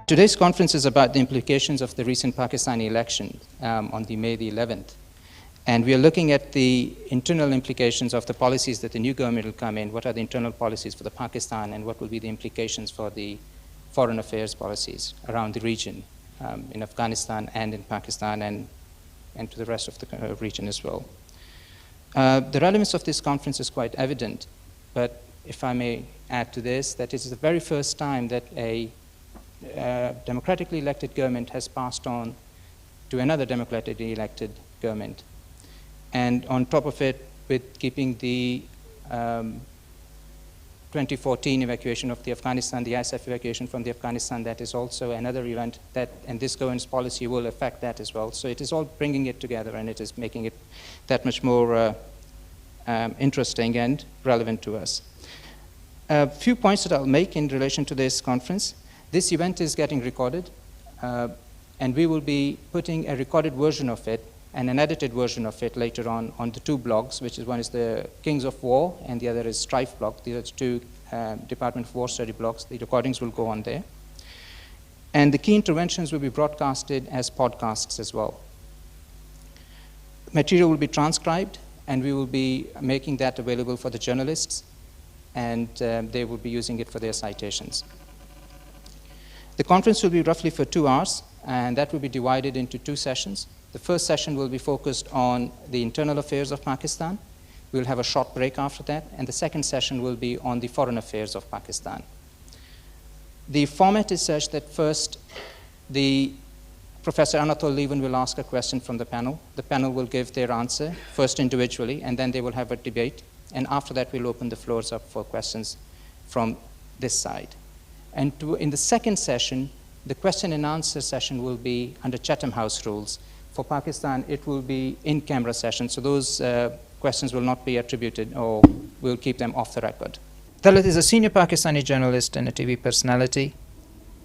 Today's conference is about the implications of the recent Pakistani election on May the 11th. And we are looking at the internal implications of the policies that the new government will come in. What are the internal policies for the Pakistan, and what will be the implications for the foreign affairs policies around the region, in Afghanistan and in Pakistan and to the rest of the region as well. The relevance of this conference is quite evident, but if I may add to this, that it is the very first time that a democratically elected government has passed on to another democratically elected government. And on top of it, with keeping the 2014 evacuation of the Afghanistan, the ISAF evacuation from the Afghanistan, that is also another event that, and this government's policy will affect that as well. So it is all bringing it together, and it is making it that much more interesting and relevant to us. A few points that I'll make in relation to this conference. This event is getting recorded, and we will be putting a recorded version of it and an edited version of it later on the two blogs, which is one is the Kings of War and the other is Strife blog. These are the two Department of War study blogs. The recordings will go on there. And the key interventions will be broadcasted as podcasts as well. Material will be transcribed, and we will be making that available for the journalists, and they will be using it for their citations. The conference will be roughly for 2 hours, and that will be divided into 2 sessions. The first session will be focused on the internal affairs of Pakistan. We'll have a short break after that, and the second session will be on the foreign affairs of Pakistan. The format is such that first, the Professor Anatol Levin will ask a question from the panel. The panel will give their answer, first individually, and then they will have a debate. And after that, we'll open the floors up for questions from this side. And in the second session, the question and answer session will be under Chatham House rules. For Pakistan, it will be in-camera session, so those questions will not be attributed, or we'll keep them off the record. Talat is a senior Pakistani journalist and a TV personality.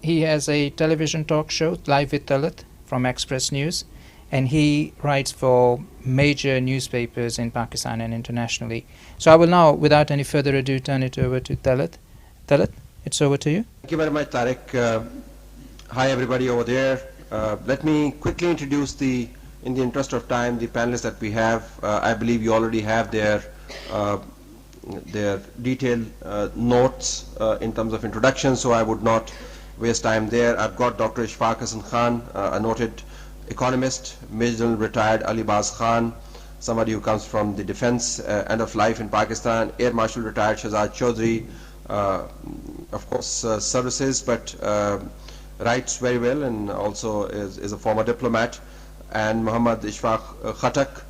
He has a television talk show, Live with Talat, from Express News, and he writes for major newspapers in Pakistan and internationally. So I will now, without any further ado, turn it over to Talat. Talat, it's over to you. Thank you very much, Tariq. Hi, everybody over there. Let me quickly introduce in the interest of time, the panelists that we have. I believe you already have their detailed notes in terms of introduction, so I would not waste time there. I've got Dr. Ishfaq Hassan Khan, a noted economist, Major General retired Ali Baz Khan, somebody who comes from the defense end of life in Pakistan, Air Marshal retired Shahzad Chaudhry, of course services, but writes very well and also is a former diplomat, and Muhammad Ishfaq Khattak,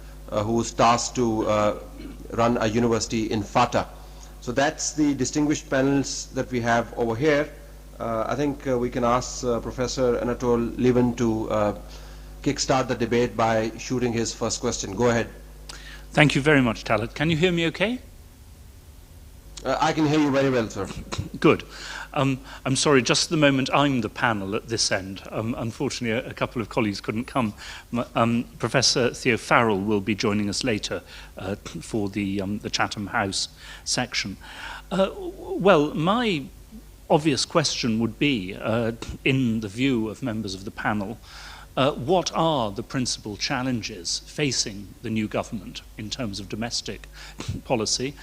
who is tasked to run a university in Fatah. So that's the distinguished panels that we have over here. I think we can ask Professor Anatol Levin to kickstart the debate by shooting his first question. Go ahead. Thank you very much, Talat. Can you hear me okay? I can hear you very well, sir. Good. I'm sorry, just at the moment I'm the panel at this end. Unfortunately, a couple of colleagues couldn't come. Professor Theo Farrell will be joining us later for the Chatham House section. Well, my obvious question would be, in the view of members of the panel, what are the principal challenges facing the new government in terms of domestic policy?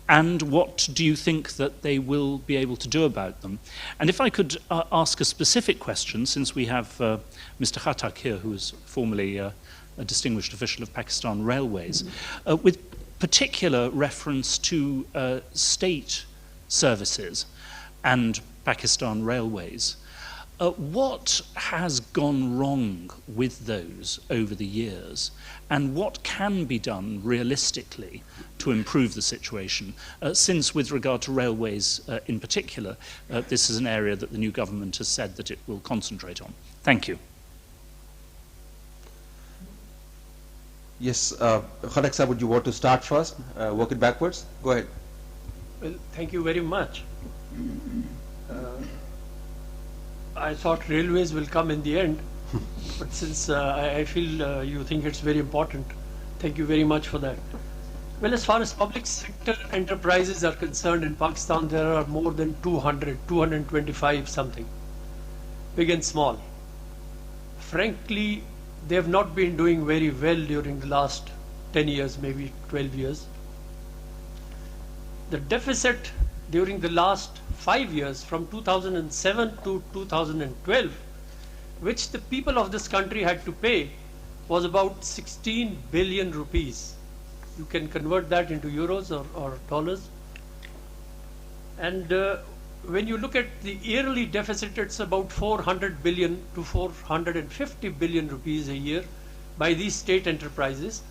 And what do you think that they will be able to do about them? And if I could ask a specific question, since we have Mr. Khattak here, who is formerly a distinguished official of Pakistan Railways, with particular reference to state services and Pakistan Railways, what has gone wrong with those over the years, and what can be done realistically to improve the situation, since with regard to railways in particular, this is an area that the new government has said that it will concentrate on. Thank you. Yes, Khattak sir, would you want to start first, work it backwards? Go ahead. Well, thank you very much. I thought railways will come in the end, but since I feel you think it's very important, thank you very much for that. Well, as far as public sector enterprises are concerned in Pakistan, there are more than 225 something. big and small. Frankly, they have not been doing very well during the last 10 years, maybe 12 years. The deficit during the last 5 years, from 2007 to 2012, which the people of this country had to pay, was about 16 billion rupees. You can convert that into euros or dollars. And when you look at the yearly deficit, it's about 400 billion to 450 billion rupees a year by these state enterprises.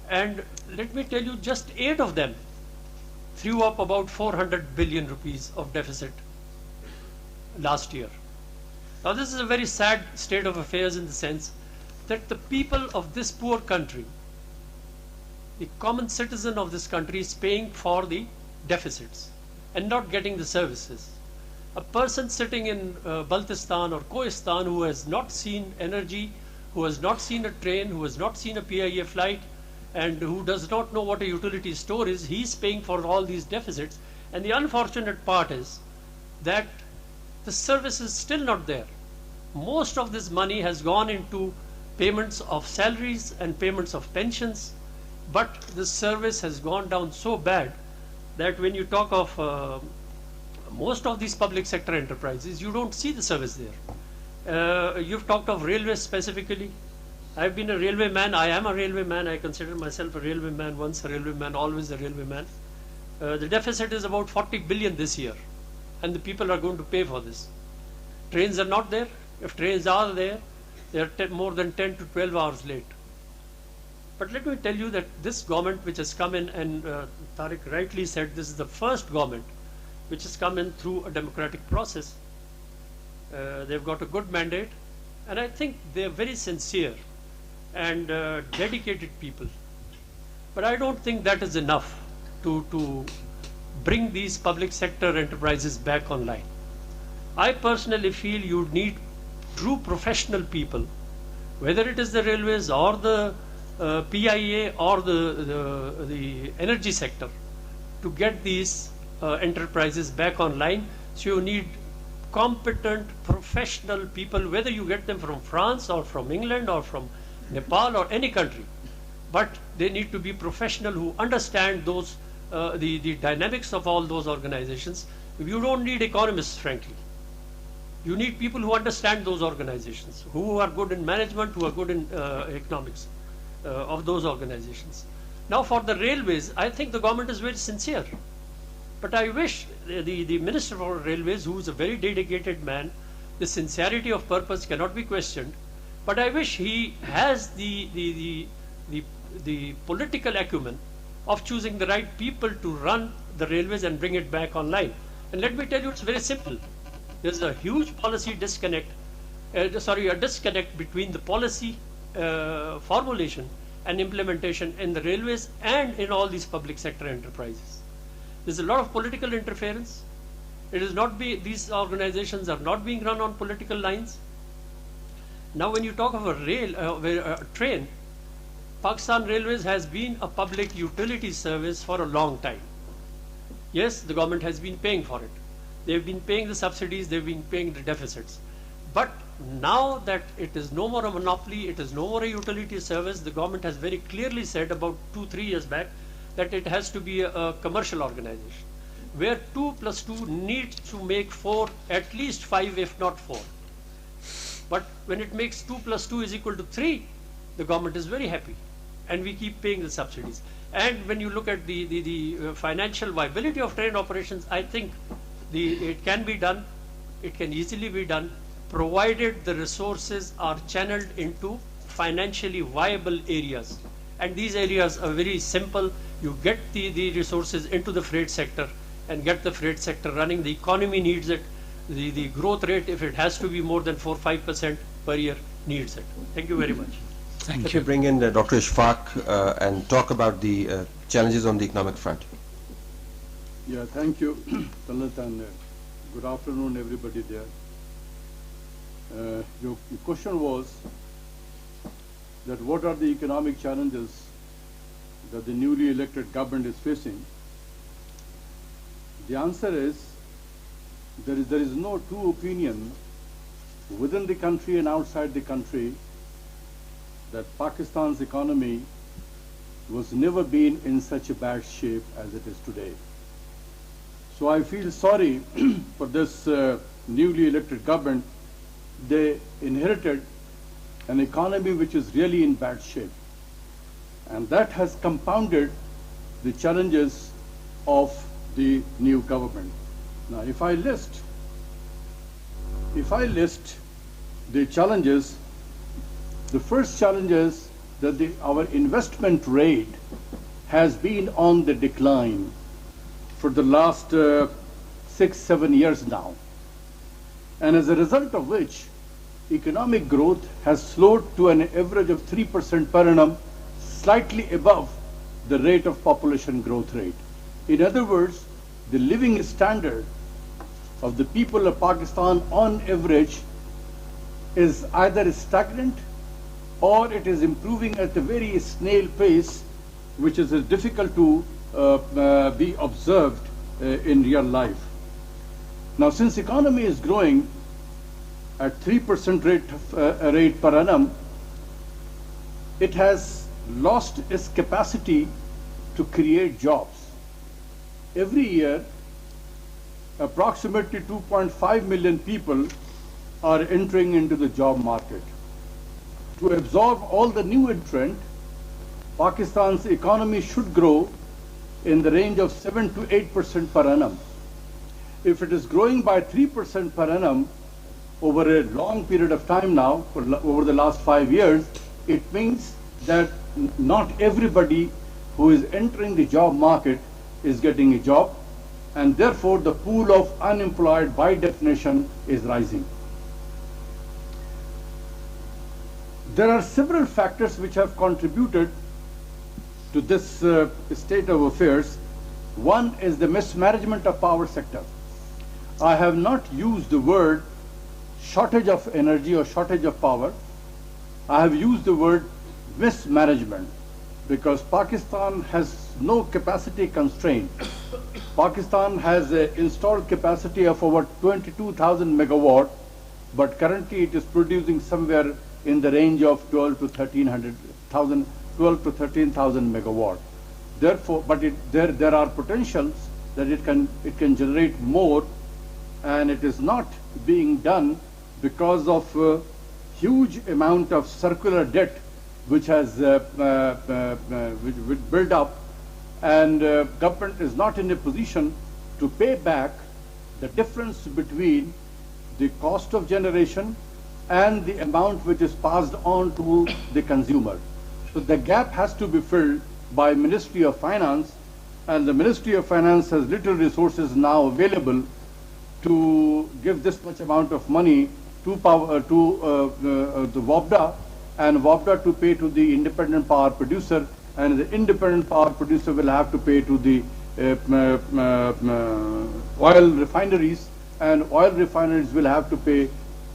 And let me tell you, just 8 of them threw up about 400 billion rupees of deficit last year. Now, this is a very sad state of affairs in the sense that the people of this poor country, the common citizen of this country, is paying for the deficits and not getting the services. A person sitting in Baltistan or Kohistan who has not seen energy, who has not seen a train, who has not seen a PIA flight, and who does not know what a utility store is, he's paying for all these deficits. And the unfortunate part is that the service is still not there. Most of this money has gone into payments of salaries and payments of pensions, but the service has gone down so bad that when you talk of most of these public sector enterprises, you don't see the service there. You've talked of railways specifically. I've been a railway man. I am a railway man. I consider myself a railway man, once a railway man, always a railway man. The deficit is about 40 billion this year, and the people are going to pay for this. Trains are not there. If trains are there, they are more than 10 to 12 hours late. But let me tell you that this government which has come in, and Tariq rightly said, this is the first government which has come in through a democratic process. They've got a good mandate, and I think they're very sincere and dedicated people. But I don't think that is enough to bring these public sector enterprises back online. I personally feel you need true professional people, whether it is the railways or the PIA or the energy sector, to get these enterprises back online. So you need competent professional people, whether you get them from France or from England or from Nepal or any country, but they need to be professional who understand those the dynamics of all those organizations. You don't need economists, frankly. You need people who understand those organizations, who are good in management, who are good in economics of those organizations. Now, for the railways, I think the government is very sincere. But I wish the Minister for Railways, who is a very dedicated man, the sincerity of purpose cannot be questioned, but I wish he has the political acumen of choosing the right people to run the railways and bring it back online. And let me tell you, it's very simple. There's a huge policy disconnect, a disconnect between the policy formulation and implementation in the railways and in all these public sector enterprises. There's a lot of political interference. It is not these organizations are not being run on political lines. Now, when you talk of a train, Pakistan Railways has been a public utility service for a long time. Yes, the government has been paying for it. They've been paying the subsidies, they've been paying the deficits. But now that it is no more a monopoly, it is no more a utility service, the government has very clearly said about 2-3 years back that it has to be a commercial organization, where 2 plus 2 needs to make 4, at least 5, if not 4. But when it makes 2 plus 2 is equal to 3, the government is very happy, and we keep paying the subsidies. And when you look at the financial viability of train operations, I think it can be done, it can easily be done, provided the resources are channeled into financially viable areas. And these areas are very simple. You get the resources into the freight sector and get the freight sector running. The economy needs it. The growth rate, if it has to be more than 4-5% per year, needs it. Thank you very much. Thank Let you. me bring in Dr. Ishfaq and talk about the challenges on the economic front. Yeah, thank you, Talat, and good afternoon, everybody there. Your question was that what are the economic challenges that the newly elected government is facing? The answer is there is no true opinion within the country and outside the country, that Pakistan's economy was never been in such a bad shape as it is today. So I feel sorry for this newly elected government. They inherited an economy which is really in bad shape. And that has compounded the challenges of the new government. Now, if I list the challenges, the first challenge is that our investment rate has been on the decline for the last 6-7 years now. And as a result of which, economic growth has slowed to an average of 3% per annum, slightly above the rate of population growth rate. In other words, the living standard of the people of Pakistan on average is either stagnant or it is improving at a very snail pace, which is difficult to be observed in real life. Now, since economy is growing at 3% rate per annum, it has lost its capacity to create jobs. Every year, approximately 2.5 million people are entering into the job market. To absorb all the new entrant, Pakistan's economy should grow in the range of 7 to 8% per annum. If it is growing by 3% per annum over a long period of time now, over the last 5 years, it means that not everybody who is entering the job market is getting a job, and therefore the pool of unemployed by definition is rising. There are several factors which have contributed to this state of affairs. One is the mismanagement of power sector. I have not used the word shortage of energy or shortage of power. I have used the word mismanagement, because Pakistan has no capacity constraint. Pakistan has an installed capacity of over 22,000 megawatt, but currently it is producing somewhere in the range of 12 to 13,000 megawatt. Therefore, but there are potentials that it can generate more, and it is not being done because of huge amount of circular debt which has which built up, and government is not in a position to pay back the difference between the cost of generation and the amount which is passed on to the consumer. So the gap has to be filled by Ministry of Finance, and the Ministry of Finance has little resources now available to give this much amount of money to the WAPDA, and WAPDA to pay to the independent power producer, and the independent power producer will have to pay to the oil refineries, and oil refineries will have to pay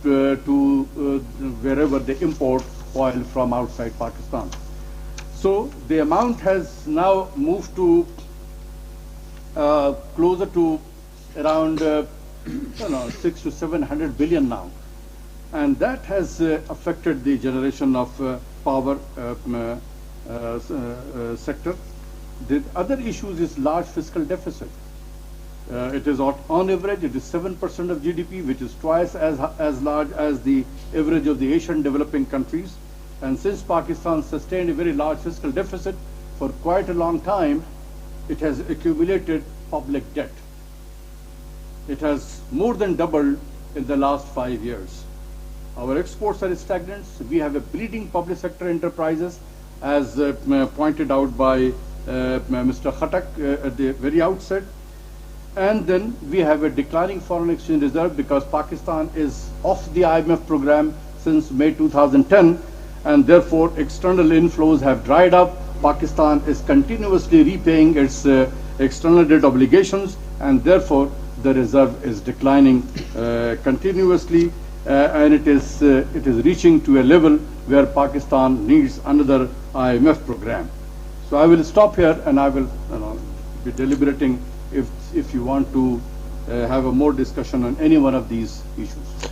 to wherever they import oil from outside Pakistan. So the amount has now moved to closer to around 600 to 700 billion now, and that has affected the generation of power sector. The other issues is large fiscal deficit. It is on average, it is 7% of GDP, which is twice as large as the average of the Asian developing countries. And since Pakistan sustained a very large fiscal deficit for quite a long time, it has accumulated public debt. It has more than doubled in the last 5 years. Our exports are stagnant. We have a bleeding public sector enterprises, as pointed out by Mr. Khattak at the very outset. And then we have a declining foreign exchange reserve because Pakistan is off the IMF program since May 2010, and therefore external inflows have dried up. Pakistan is continuously repaying its external debt obligations, and therefore the reserve is declining continuously, and it is reaching to a level where Pakistan needs another IMF program. So I will stop here, and I will be deliberating if you want to have a more discussion on any one of these issues.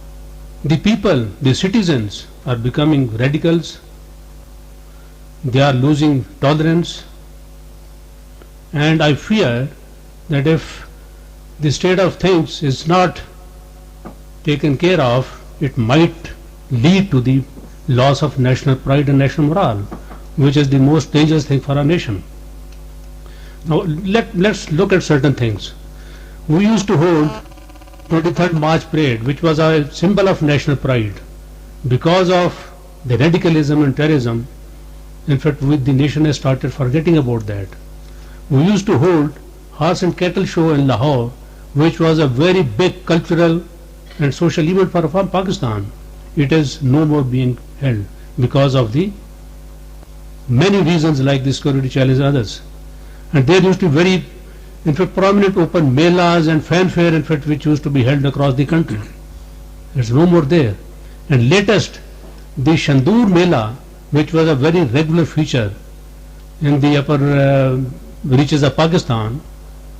The people, the citizens are becoming radicals, they are losing tolerance, and I fear that if the state of things is not taken care of, it might lead to the loss of national pride and national morale, which is the most dangerous thing for our nation. Now let's look at certain things. We used to hold 23rd March parade, which was a symbol of national pride. Because of the radicalism and terrorism, in fact, the nation has started forgetting about that. We used to hold horse and cattle show in Lahore, which was a very big cultural and social event for Pakistan. It is no more being held because of the many reasons like the security challenge and others. And there used to be very, in fact, prominent open melas and fanfare, in fact, which used to be held across the country. It's no more there. And latest, the Shandur Mela, which was a very regular feature in the upper reaches of Pakistan,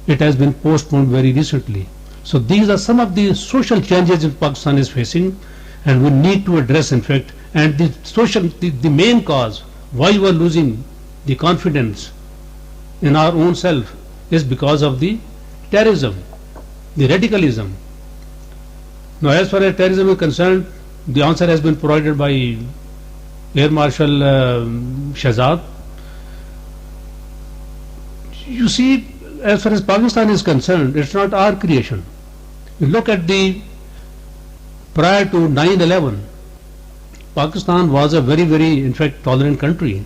it has been postponed very recently. So these are some of the social challenges that Pakistan is facing, and we need to address, in fact, and the main cause why we are losing the confidence in our own self is because of the terrorism, the radicalism. Now, as far as terrorism is concerned, the answer has been provided by Air Marshal Shahzad. You see, as far as Pakistan is concerned, it's not our creation. You look at the prior to 9/11, Pakistan was a very, very, in fact, tolerant country,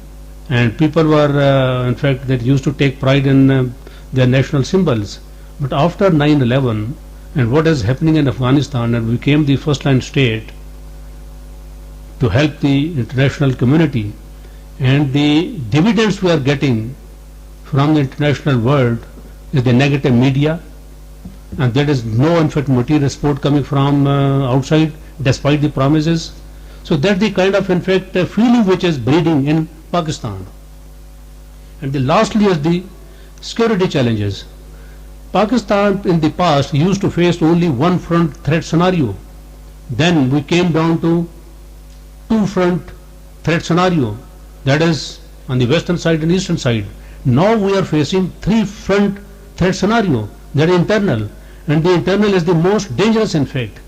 and people were, in fact, that used to take pride in their national symbols. But after 9/11 and what is happening in Afghanistan, and we became the first line state to help the international community, and the dividends we are getting from the international world is the negative media, and there is no, in fact, material support coming from outside despite the promises. So that's the kind of, in fact, feeling which is breeding in Pakistan. And the lastly is the security challenges. Pakistan in the past used to face only one front threat scenario. Then we came down to two front threat scenario, that is on the western side and eastern side. Now we are facing three front threat scenario, that is internal, and the internal is the most dangerous, in fact.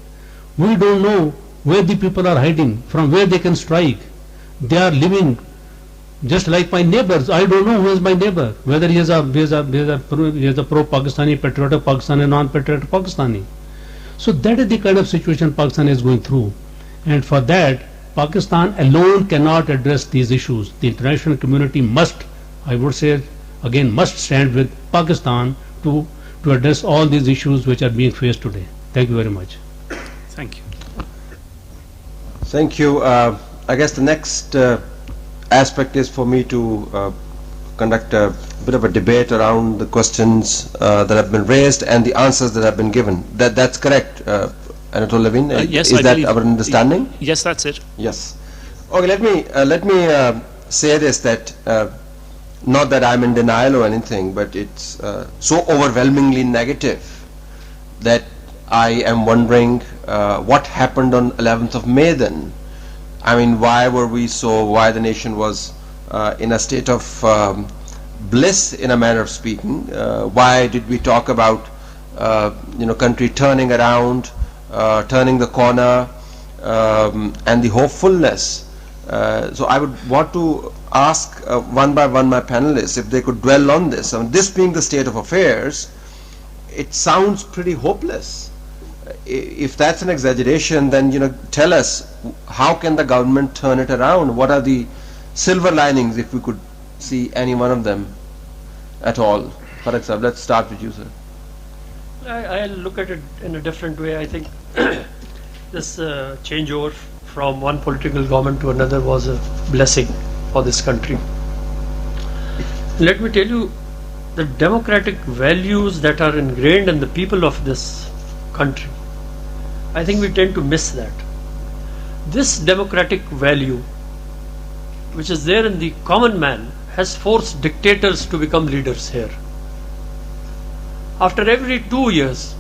We don't know where the people are hiding, from where they can strike. They are living just like my neighbors. I don't know who is my neighbor, whether he is a pro-Pakistani, patriotic Pakistani, non-patriotic Pakistani. So that is the kind of situation Pakistan is going through, and for that Pakistan alone cannot address these issues. The international community must, I would say again, must stand with Pakistan to address all these issues which are being faced today. Thank you very much. Thank you. Thank you. I guess the next aspect is for me to conduct a bit of a debate around the questions that have been raised and the answers that have been given. That's correct, Anatole Levin? Yes, is that our understanding? Yes, that's it. Yes. Okay, let me say this, that not that I'm in denial or anything, but it's so overwhelmingly negative that I am wondering what happened on 11th of May then. I mean, why the nation was in a state of bliss, in a manner of speaking. Why did we talk about country turning around, turning the corner, and the hopefulness? So I would want to ask one by one my panelists if they could dwell on this. I mean, this being the state of affairs, it sounds pretty hopeless. If that's an exaggeration, then tell us, how can the government turn it around? What are the silver linings, if we could see any one of them at all? Farag Sahab, let's start with you, sir. I look at it in a different way. I think this changeover from one political government to another was a blessing for this country. Let me tell you, the democratic values that are ingrained in the people of this country, I think we tend to miss that. This democratic value, which is there in the common man, has forced dictators to become leaders here. After every 2 years,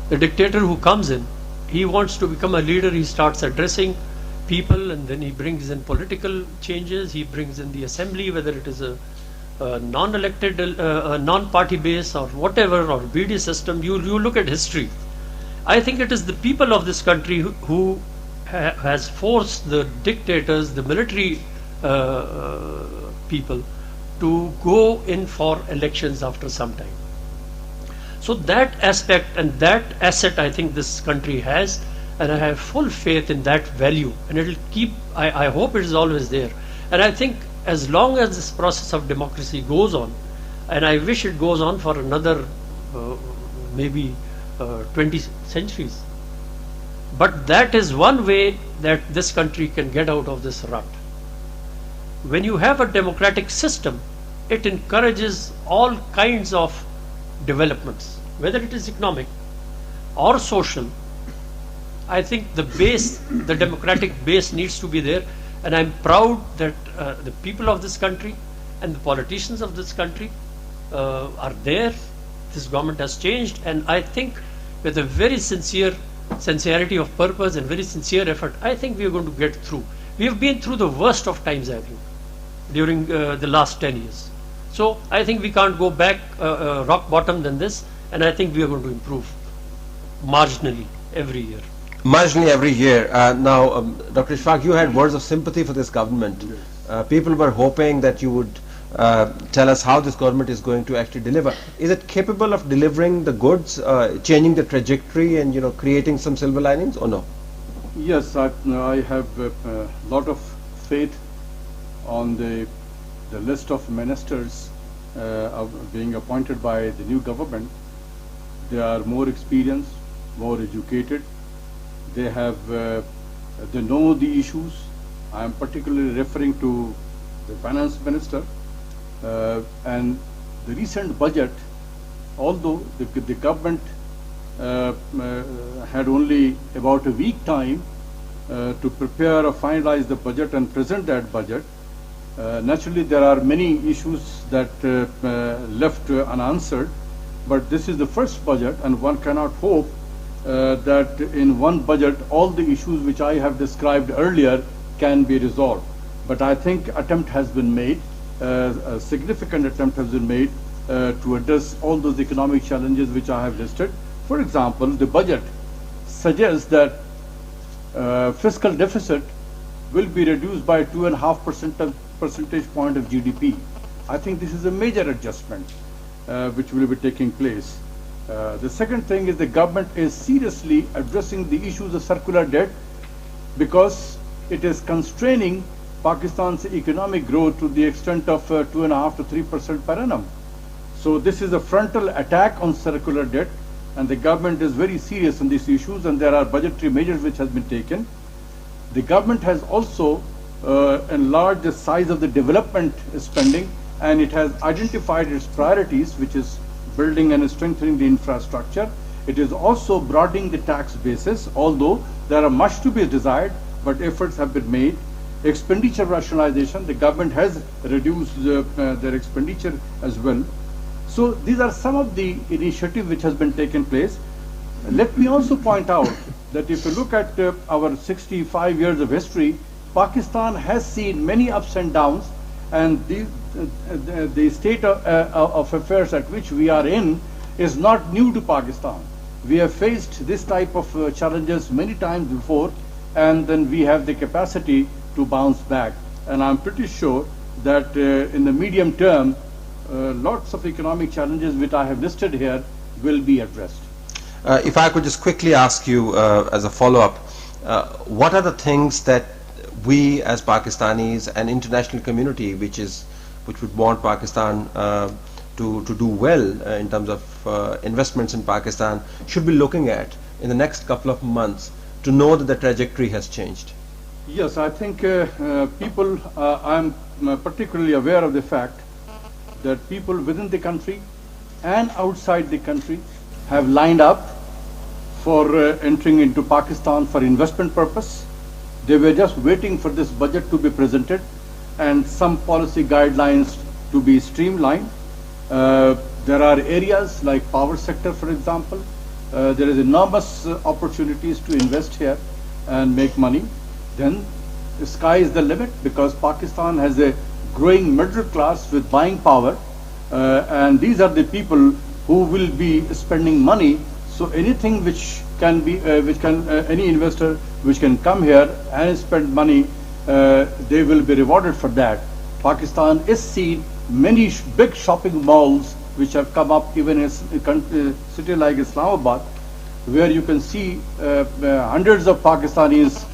the dictator who comes in, he wants to become a leader, he starts addressing people, and then he brings in political changes, he brings in the assembly, whether it is a non-elected, non-party base or whatever, or BD system. You look at history. I think it is the people of this country who has forced the dictators, the military people, to go in for elections after some time. So that aspect and that asset I think this country has, and I have full faith in that value, and it will keep, I hope it is always there. And I think as long as this process of democracy goes on, and I wish it goes on for another maybe 20 centuries, but that is one way that this country can get out of this rut. When you have a democratic system, it encourages all kinds of developments, whether it is economic or social. I think the base, the democratic base needs to be there, and I'm proud that the people of this country and the politicians of this country are there. This government has changed, and I think with a very sincerity of purpose and very sincere effort, I think we are going to get through. We have been through the worst of times, I think, during the last 10 years. So I think we can't go back rock bottom than this, and I think we are going to improve marginally every year. Marginally every year. Now, Dr. Ishfaq, you had words of sympathy for this government. People were hoping that you would tell us how this government is going to actually deliver. Is it capable of delivering the goods, changing the trajectory, and creating some silver linings, or no? Yes, I have a lot of faith on the list of ministers being appointed by the new government. They are more experienced, more educated. They know the issues. I am particularly referring to the finance minister, and the recent budget, although the government had only about a week time to prepare or finalize the budget and present that budget. Naturally, there are many issues that left unanswered, but this is the first budget, and one cannot hope that in one budget all the issues which I have described earlier can be resolved. But I think attempt has been made, a significant attempt has been made to address all those economic challenges which I have listed. For example, the budget suggests that fiscal deficit will be reduced by 2.5% percentage point of GDP. I think this is a major adjustment which will be taking place. The second thing is the government is seriously addressing the issues of circular debt, because it is constraining Pakistan's economic growth to the extent of 2.5 to 3% per annum. So this is a frontal attack on circular debt, and the government is very serious on these issues, and there are budgetary measures which has been taken. The government has also enlarged the size of the development spending, and it has identified its priorities, which is building and strengthening the infrastructure. It is also broadening the tax basis, although there are much to be desired, but efforts have been made. Expenditure rationalization, the government has reduced their expenditure as well. So these are some of the initiatives which has been taken place. Let me also point out that if you look at our 65 years of history, Pakistan has seen many ups and downs, and the state of affairs at which we are in is not new to Pakistan. We have faced this type of challenges many times before, and then we have the capacity to bounce back. And I'm pretty sure that in the medium term, lots of economic challenges which I have listed here will be addressed. If I could just quickly ask you as a follow-up, what are the things that we as Pakistanis and international community which would want Pakistan to do well in terms of investments in Pakistan should be looking at in the next couple of months to know that the trajectory has changed? Yes, I think people, I'm particularly aware of the fact that people within the country and outside the country have lined up for entering into Pakistan for investment purpose. They were just waiting for this budget to be presented and some policy guidelines to be streamlined. There are areas like power sector, for example, there is enormous opportunities to invest here and make money. Then the sky is the limit, because Pakistan has a growing middle class with buying power, and these are the people who will be spending money. So anything which can be, any investor which can come here and spend money, they will be rewarded for that. Pakistan is seen many big shopping malls which have come up even in a city like Islamabad, where you can see hundreds of Pakistanis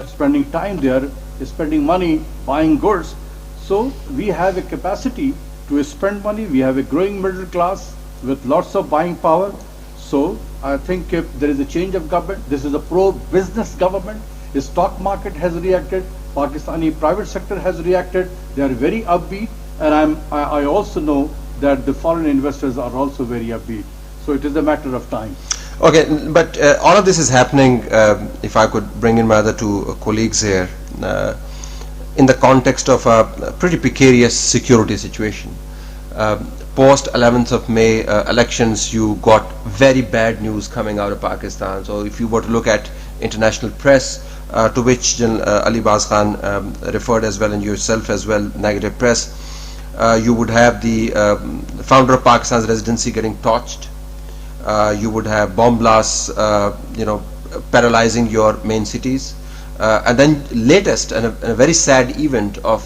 spending time there, spending money, buying goods. So we have a capacity to spend money. We have a growing middle class with lots of buying power. So I think if there is a change of government, this is a pro-business government. The stock market has reacted. Pakistani private sector has reacted. They are very upbeat, and I also know that the foreign investors are also very upbeat. So it is a matter of time. Okay, but all of this is happening, if I could bring in my other two colleagues here, in the context of a pretty precarious security situation. Post 11th of May elections, you got very bad news coming out of Pakistan. So if you were to look at international press, to which Ali Baz Khan referred as well, and yourself as well, negative press, you would have the founder of Pakistan's residency getting torched. You would have bomb blasts, paralyzing your main cities. And then latest, and a very sad event of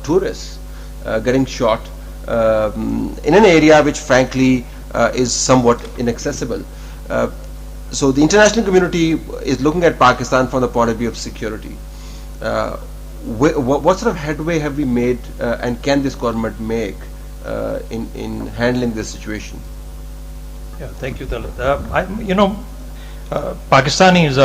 tourists getting shot in an area which frankly is somewhat inaccessible. So the international community is looking at Pakistan from the point of view of security. What sort of headway have we made, and can this government make in handling this situation? Yeah, thank you, Dalit. Pakistanis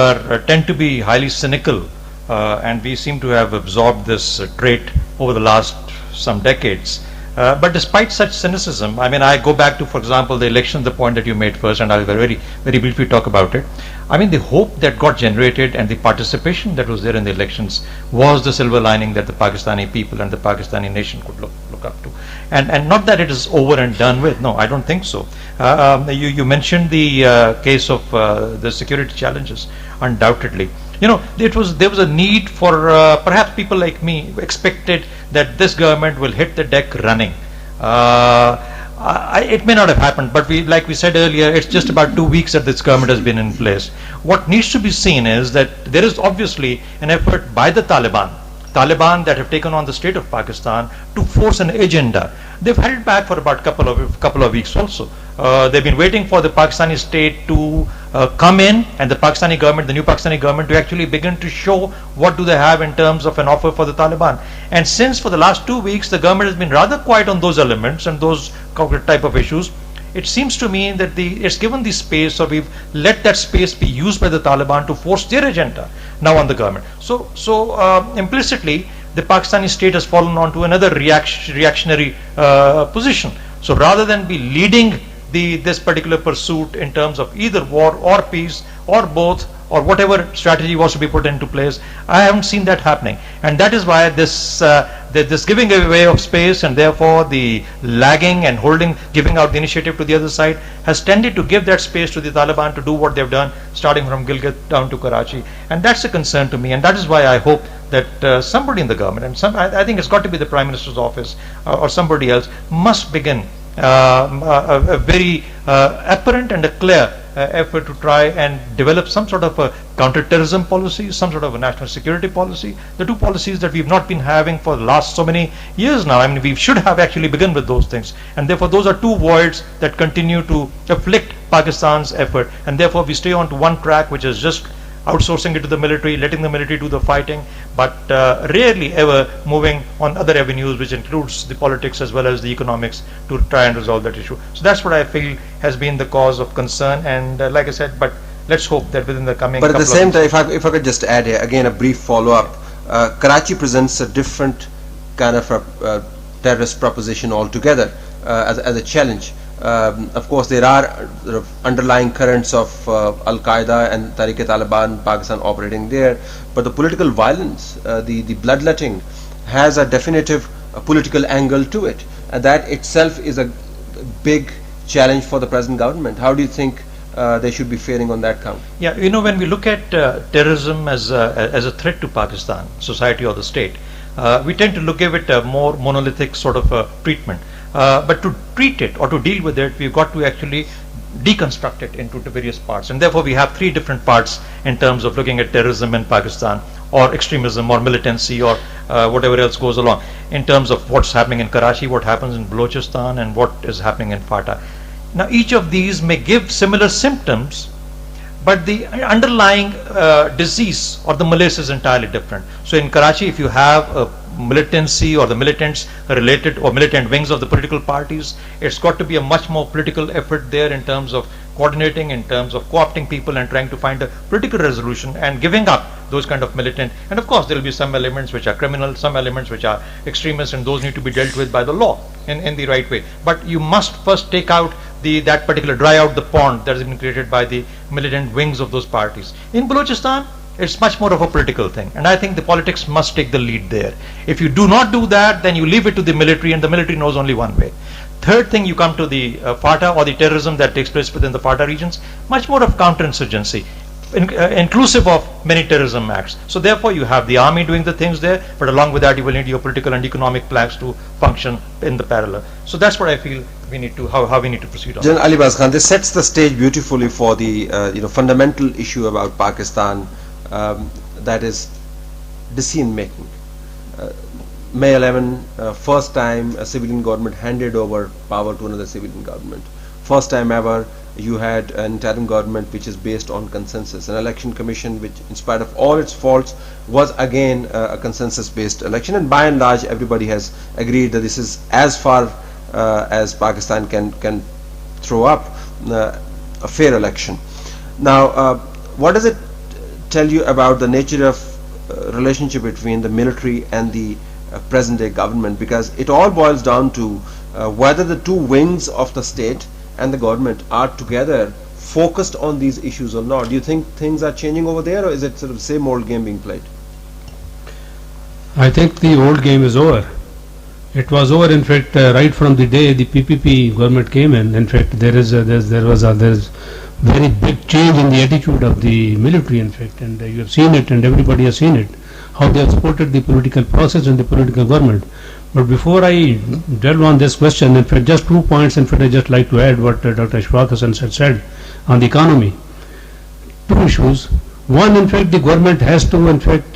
tend to be highly cynical, and we seem to have absorbed this trait over the last some decades. But despite such cynicism, I mean, I go back to, for example, the election, the point that you made first, and I'll very briefly talk about it. I mean, the hope that got generated and the participation that was there in the elections was the silver lining that the Pakistani people and the Pakistani nation could look up to. And not that it is over and done with. No, I don't think so. You mentioned the case of the security challenges. Undoubtedly, there was a need for perhaps people like me expected that this government will hit the deck running. It may not have happened, but like we said earlier, it's just about 2 weeks that this government has been in place. What needs to be seen is that there is obviously an effort by the Taliban that have taken on the state of Pakistan to force an agenda. They've held it back for about couple of weeks also. They've been waiting for the Pakistani state to come in, and the Pakistani government, the new Pakistani government, to actually begin to show what do they have in terms of an offer for the Taliban. And since for the last 2 weeks the government has been rather quiet on those elements and those type of issues, it seems to me that it's given the space, or we've let that space be used by the Taliban to force their agenda now on the government. So implicitly, the Pakistani state has fallen onto another reactionary position. So rather than be leading this particular pursuit in terms of either war or peace or both, or whatever strategy was to be put into place, I haven't seen that happening. And that is why this giving away of space, and therefore the lagging and giving out the initiative to the other side, has tended to give that space to the Taliban to do what they've done, starting from Gilgit down to Karachi. And that's a concern to me, and that is why I hope that somebody in the government, and I think it's got to be the Prime Minister's office or somebody else, must begin a very apparent and a clear effort to try and develop some sort of a counter-terrorism policy, some sort of a national security policy, the two policies that we've not been having for the last so many years now. I mean, we should have actually begun with those things, and therefore those are two voids that continue to afflict Pakistan's effort, and therefore we stay on to one track, which is just outsourcing it to the military, letting the military do the fighting, but rarely ever moving on other avenues, which includes the politics as well as the economics, to try and resolve that issue. So that's what I feel has been the cause of concern, and like I said, but let's hope that within the coming But at the same time, if I could just add here, again a brief follow-up, Karachi presents a different kind of a terrorist proposition altogether as a challenge. Of course, there are sort of underlying currents of Al-Qaeda and Taliban Pakistan operating there, but the political violence, the bloodletting, has a definitive political angle to it, and that itself is a big challenge for the present government. How do you think they should be faring on that count? Yeah, you know, when we look at terrorism as a threat to Pakistan, society or the state, we tend to give it a more monolithic sort of treatment. But to treat it or to deal with it, we've got to actually deconstruct it into the various parts. And therefore, we have three different parts in terms of looking at terrorism in Pakistan, or extremism, or militancy, or whatever else goes along, in terms of what's happening in Karachi, what happens in Balochistan, and what is happening in FATA. Now, each of these may give similar symptoms, but the underlying disease or the malaise is entirely different. So in Karachi, if you have a militancy or the militants related or militant wings of the political parties, it's got to be a much more political effort there in terms of coordinating, in terms of co-opting people and trying to find a political resolution and giving up those kind of militant. And of course, there will be some elements which are criminal, some elements which are extremist, and those need to be dealt with by the law in the right way. But you must first take out that particular, dry out the pond that has been created by the militant wings of those parties. In Balochistan, it's much more of a political thing, and I think the politics must take the lead there. If you do not do that, then you leave it to the military, and the military knows only one way. Third thing, you come to the FATA, or the terrorism that takes place within the FATA regions, much more of counterinsurgency, inclusive of many terrorism acts. So therefore, you have the army doing the things there, but along with that, you will need your political and economic plans to function in the parallel. So that's what I feel we need to, how we need to proceed on. General Alibaz Khan, this sets the stage beautifully for the fundamental issue about Pakistan, that is decision making. May 11, first time a civilian government handed over power to another civilian government. First time ever you had an interim government which is based on consensus. An election commission which, in spite of all its faults, was again a consensus based election, and by and large everybody has agreed that this is as far as Pakistan can throw up a fair election. Now, what does it tell you about the nature of relationship between the military and the present day government? Because it all boils down to whether the two wings of the state and the government are together focused on these issues or not. Do you think things are changing over there, or is it sort of the same old game being played? I think the old game is over. It was over, in fact, right from the day the PPP government came in. In fact, there was a very big change in the attitude of the military, in fact, and you have seen it, and everybody has seen it, how they have supported the political process and the political government. But before I delve on this question, in fact, just 2 points, in fact, I just like to add what Dr. Ishfaq Hasan said on the economy. Two issues. One, in fact, the government has to, in fact,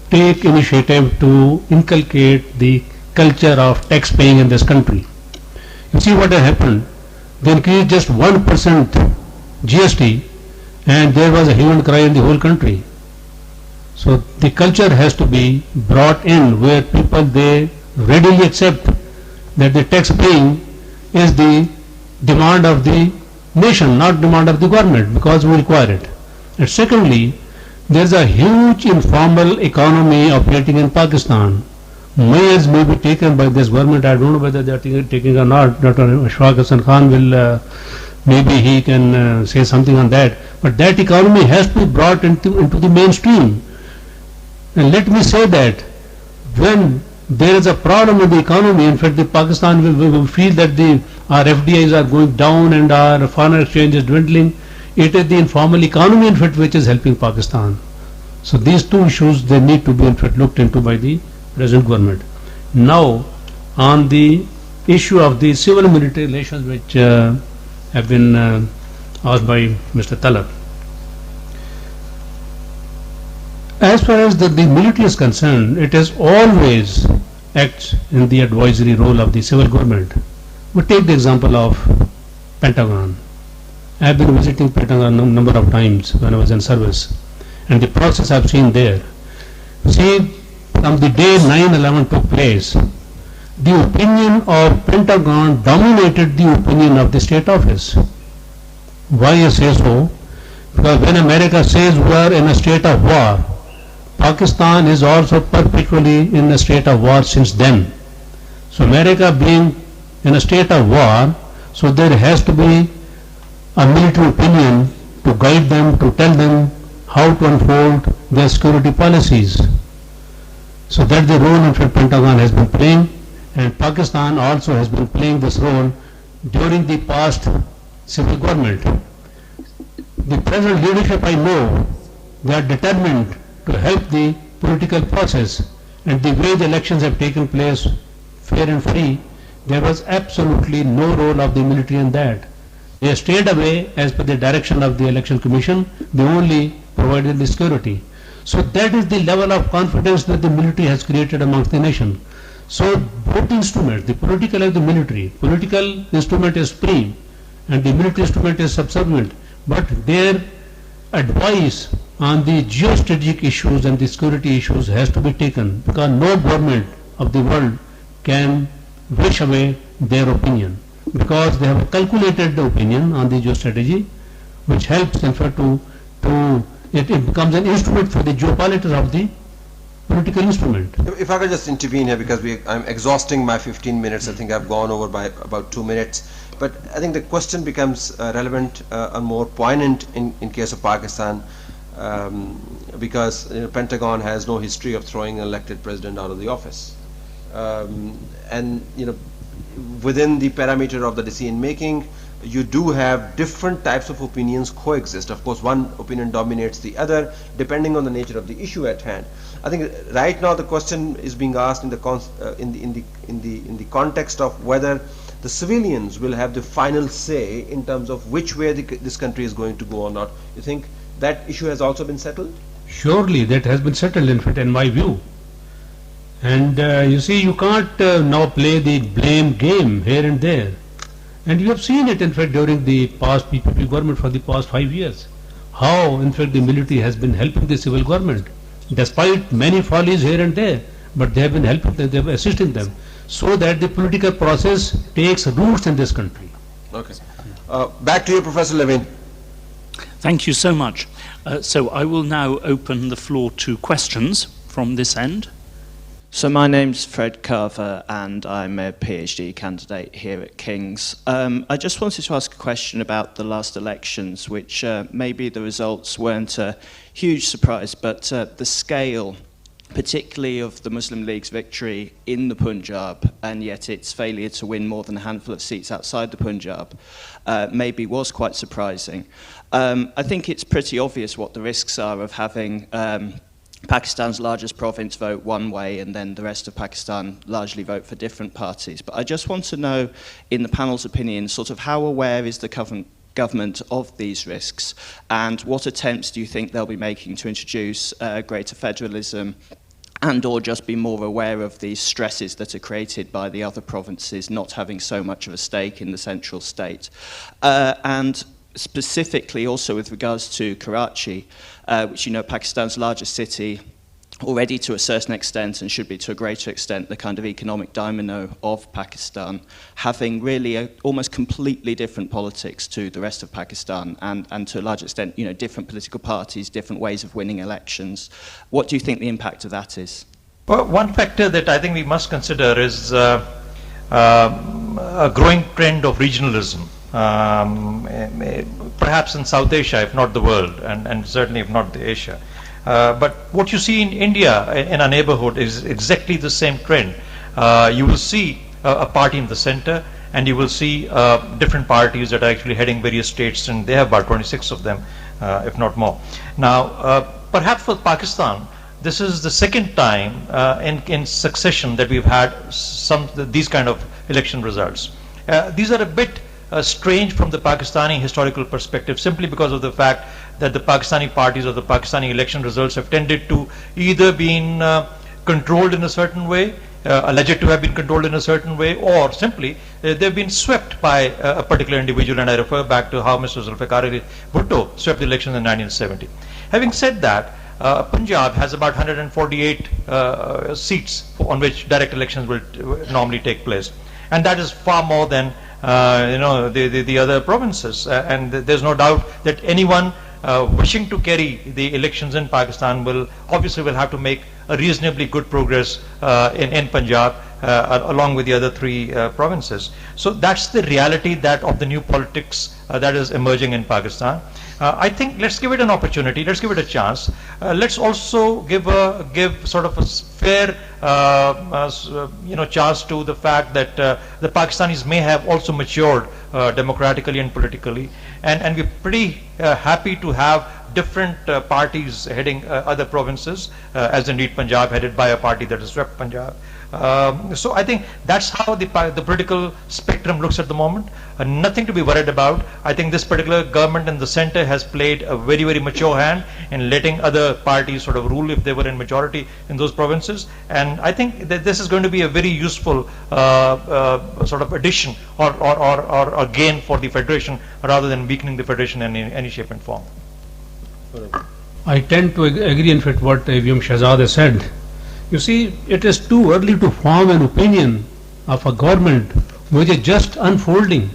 take initiative to inculcate the culture of tax paying in this country. You see what has happened. They increased just 1% GST, and there was a hue and cry in the whole country. So the culture has to be brought in where people, they readily accept that the tax paying is the demand of the nation, not demand of the government, because we require it. And secondly, there is a huge informal economy operating in Pakistan. Measures may be taken by this government. I don't know whether they are taking or not. Dr. Ishfaq Hasan Khan will, maybe he can say something on that. But that economy has to be brought into the mainstream. And let me say that when there is a problem in the economy, in fact, the Pakistan will feel that our FDIs are going down and our foreign exchange is dwindling. It is the informal economy, in fact, which is helping Pakistan. So these two issues, they need to be, in fact, looked into by the present government. Now, on the issue of the civil-military relations, which have been asked by Mr. Talab. As far as the military is concerned, it has always acts in the advisory role of the civil government. We take the example of Pentagon. I have been visiting Pentagon a number of times when I was in service, and the process I have seen there. See, from the day 9/11 took place, the opinion of Pentagon dominated the opinion of the State Office. Why I say so? Because when America says we are in a state of war, Pakistan is also perpetually in a state of war since then. So America being in a state of war, so there has to be a military opinion to guide them, to tell them how to unfold their security policies. So that's the role in fact Pentagon has been playing, and Pakistan also has been playing this role during the past civil government. the present leadership I know, they are determined to help the political process, and the way the elections have taken place, fair and free, there was absolutely no role of the military in that. They stayed away as per the direction of the Election Commission. They only provided the security. So that is the level of confidence that the military has created amongst the nation. So both instruments, the political and the military, political instrument is supreme and the military instrument is subservient, but their advice on the geostrategic issues and the security issues has to be taken, because no government of the world can wish away their opinion, because they have a calculated opinion on the geostrategy, which helps in fact it becomes an instrument for the geopolitics of the political instrument. If I could just intervene here, because I'm exhausting my 15 minutes. I think I've gone over by about 2 minutes. But I think the question becomes relevant and more poignant in case of Pakistan, because Pentagon has no history of throwing an elected president out of the office. And within the parameter of the decision making, you do have different types of opinions coexist. Of course, one opinion dominates the other depending on the nature of the issue at hand. I think right now the question is being asked in the context of whether the civilians will have the final say in terms of which way this country is going to go or not. You think that issue has also been settled? Surely that has been settled, in fact, in my view. And you see, you can't now play the blame game here and there. And you have seen it, in fact, during the past PPP government for the past 5 years. How, in fact, the military has been helping the civil government, despite many follies here and there, but they have been helping them, they have assisting them, so that the political process takes roots in this country. Okay. Back to you, Professor Levine. Thank you so much. So I will now open the floor to questions from this end. So my name's Fred Carver and I'm a PhD candidate here at King's. I just wanted to ask a question about the last elections, which maybe the results weren't a huge surprise, but the scale, particularly of the Muslim League's victory in the Punjab, and yet its failure to win more than a handful of seats outside the Punjab, maybe was quite surprising. I think it's pretty obvious what the risks are of having Pakistan's largest province vote one way and then the rest of Pakistan largely vote for different parties. But I just want to know, in the panel's opinion, sort of how aware is the government of these risks, and what attempts do you think they'll be making to introduce greater federalism and or just be more aware of the stresses that are created by the other provinces not having so much of a stake in the central state? And specifically also with regards to Karachi, which Pakistan's largest city, already to a certain extent and should be to a greater extent the kind of economic domino of Pakistan, having really almost completely different politics to the rest of Pakistan and to a large extent different political parties, different ways of winning elections. What do you think the impact of that is? Well, one factor that I think we must consider is a growing trend of regionalism. Perhaps in South Asia, if not the world, and certainly if not the Asia. But what you see in India, in our neighborhood, is exactly the same trend. You will see a party in the center, and you will see different parties that are actually heading various states, and they have about 26 of them, if not more. Now, perhaps for Pakistan, this is the second time in succession that we've had these kind of election results. These are a bit strange from the Pakistani historical perspective, simply because of the fact that the Pakistani parties or the Pakistani election results have tended to either been controlled in a certain way, alleged to have been controlled in a certain way, or simply they've been swept by a particular individual, and I refer back to how Mr. Zulfikar Ali Bhutto swept the elections in 1970. Having said that, Punjab has about 148 seats on which direct elections will normally take place, and that is far more than the other provinces, and there's no doubt that anyone wishing to carry the elections in Pakistan will have to make a reasonably good progress in Punjab along with the other three provinces. So that's the reality of the new politics that is emerging in Pakistan. I think let's give it an opportunity, let's give it a chance. Let's also give sort of a fair charge to the fact that the Pakistanis may have also matured democratically and politically, and we're pretty happy to have different parties heading other provinces, as indeed Punjab headed by a party that has swept Punjab. So I think that's how the political spectrum looks at the moment. Nothing to be worried about. I think this particular government in the center has played a very, very mature hand in letting other parties sort of rule if they were in majority in those provinces. And I think that this is going to be a very useful sort of addition or gain for the federation, rather than weakening the federation in any shape and form. I tend to agree, in fact, what AVM Shahzad has said. You see, it is too early to form an opinion of a government which is just unfolding.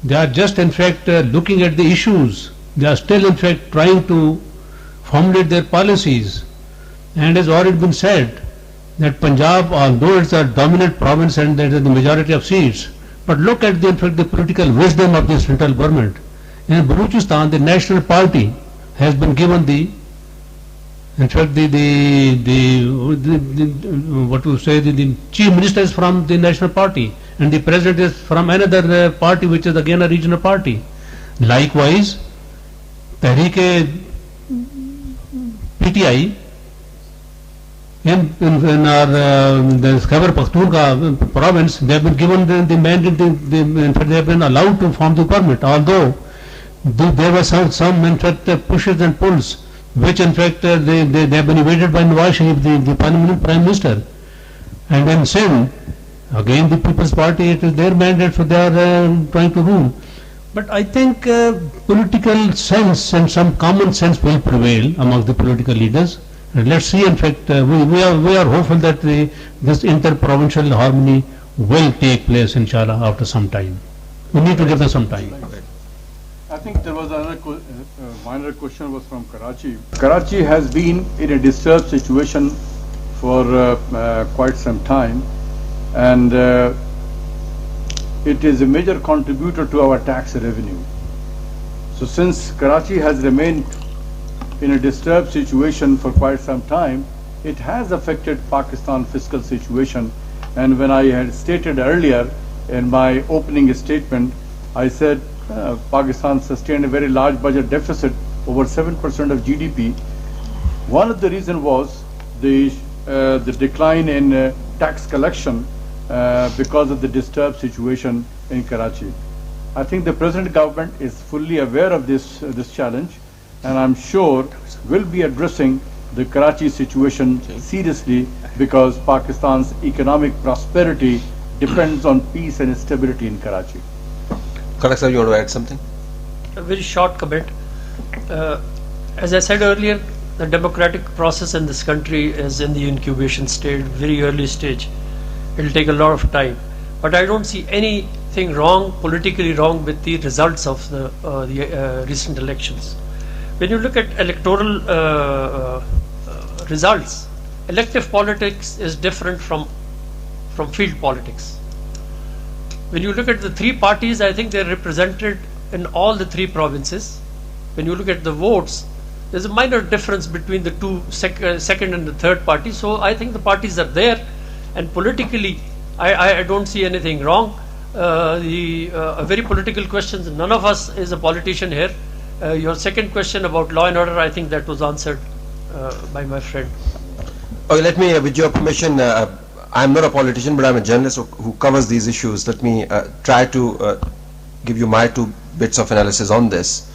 They are just, in fact, looking at the issues. They are still, in fact, trying to formulate their policies. And as already been said, that Punjab, although it's a dominant province and there is the majority of seats, but look at the, in fact, the political wisdom of the central government. In Balochistan, the National Party has been given the, in fact, the chief minister is from the National Party, and the president is from another party, which is again a regional party. Likewise, Tehreek PTI in our the Khyber Pakhtunkhwa province, they have been given the mandate. In fact, they have been allowed to form the government, although there were some in fact pushes and pulls, which in fact they have been evaded by Nawaz Sharif, the Prime Minister. And in Sindh, again the People's Party, it is their mandate, so they are trying to rule. But I think political sense and some common sense will prevail amongst the political leaders. And let's see, in fact, we are hopeful that this inter-provincial harmony will take place, inshallah, after some time. We need to give them some time. I think there was another minor question was from Karachi. Karachi has been in a disturbed situation for quite some time, and it is a major contributor to our tax revenue. So since Karachi has remained in a disturbed situation for quite some time, it has affected Pakistan fiscal situation. And when I had stated earlier in my opening statement, I said Pakistan sustained a very large budget deficit, over 7% of GDP. One of the reasons was the decline in tax collection because of the disturbed situation in Karachi. I think the present government is fully aware of this challenge, and I'm sure will be addressing the Karachi situation seriously, because Pakistan's economic prosperity depends on peace and stability in Karachi. Khalak sir, you want to add something? A very short comment. As I said earlier, the democratic process in this country is in the incubation stage, very early stage. It will take a lot of time. But I don't see anything wrong, politically wrong, with the results of the recent elections. When you look at electoral results, elective politics is different from field politics. When you look at the three parties, I think they're represented in all the three provinces. When you look at the votes, there's a minor difference between the two second and the third party. So I think the parties are there, and politically, I don't see anything wrong. A very political question. None of us is a politician here. Your second question about law and order, I think that was answered by my friend. Okay, let me, with your permission, I'm not a politician, but I'm a journalist who covers these issues. Let me try to give you my 2 bits of analysis on this.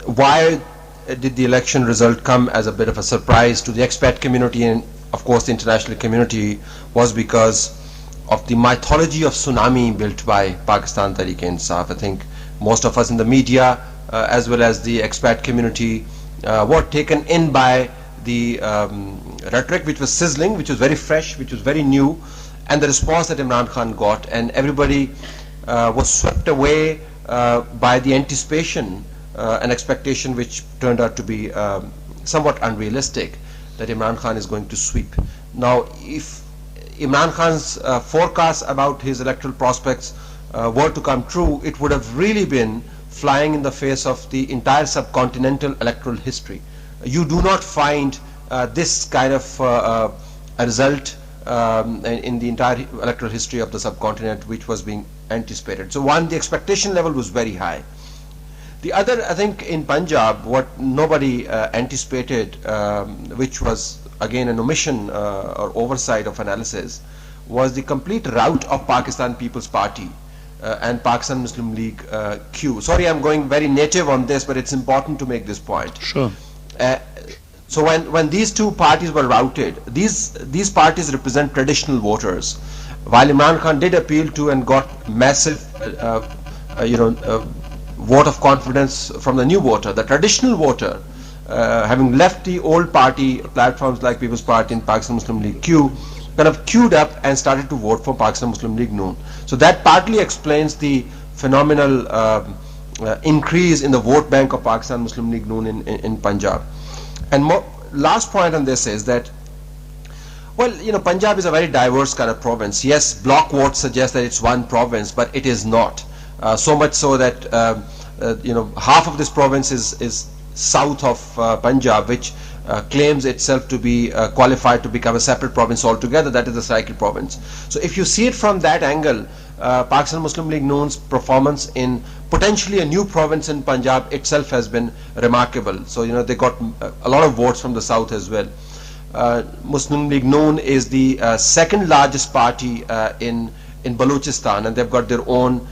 Why did the election result come as a bit of a surprise to the expat community and, of course, the international community? Was because of the mythology of tsunami built by Pakistan Tehreek-e-Insaf. I think most of us in the media, as well as the expat community, were taken in by the rhetoric, which was sizzling, which was very fresh, which was very new, and the response that Imran Khan got, and everybody was swept away by the anticipation and expectation, which turned out to be somewhat unrealistic, that Imran Khan is going to sweep. Now, if Imran Khan's forecasts about his electoral prospects were to come true, it would have really been flying in the face of the entire subcontinental electoral history. You do not find this kind of a result in the entire electoral history of the subcontinent which was being anticipated. So one, the expectation level was very high. The other, I think, in Punjab, what nobody anticipated, which was again an omission or oversight of analysis, was the complete rout of Pakistan People's Party and Pakistan Muslim League Q. Sorry, I'm going very native on this, but it's important to make this point. Sure. So when these two parties were routed, these parties represent traditional voters, while Imran Khan did appeal to and got massive, vote of confidence from the new voter. The traditional voter, having left the old party platforms like People's Party and Pakistan Muslim League Q, kind of queued up and started to vote for Pakistan Muslim League Noon. So that partly explains the phenomenal increase in the vote bank of Pakistan Muslim League Noon in Punjab. And last point on this is that, well, Punjab is a very diverse kind of province. Yes, block votes suggest that it's one province, but it is not. So much so that half of this province is south of Punjab, which claims itself to be qualified to become a separate province altogether. That is the Saraikal province. So if you see it from that angle, Pakistan Muslim League Noon's performance in potentially a new province in Punjab itself has been remarkable. So they got a lot of votes from the south as well. Muslim League Noon is the second largest party in Balochistan, and they've got their own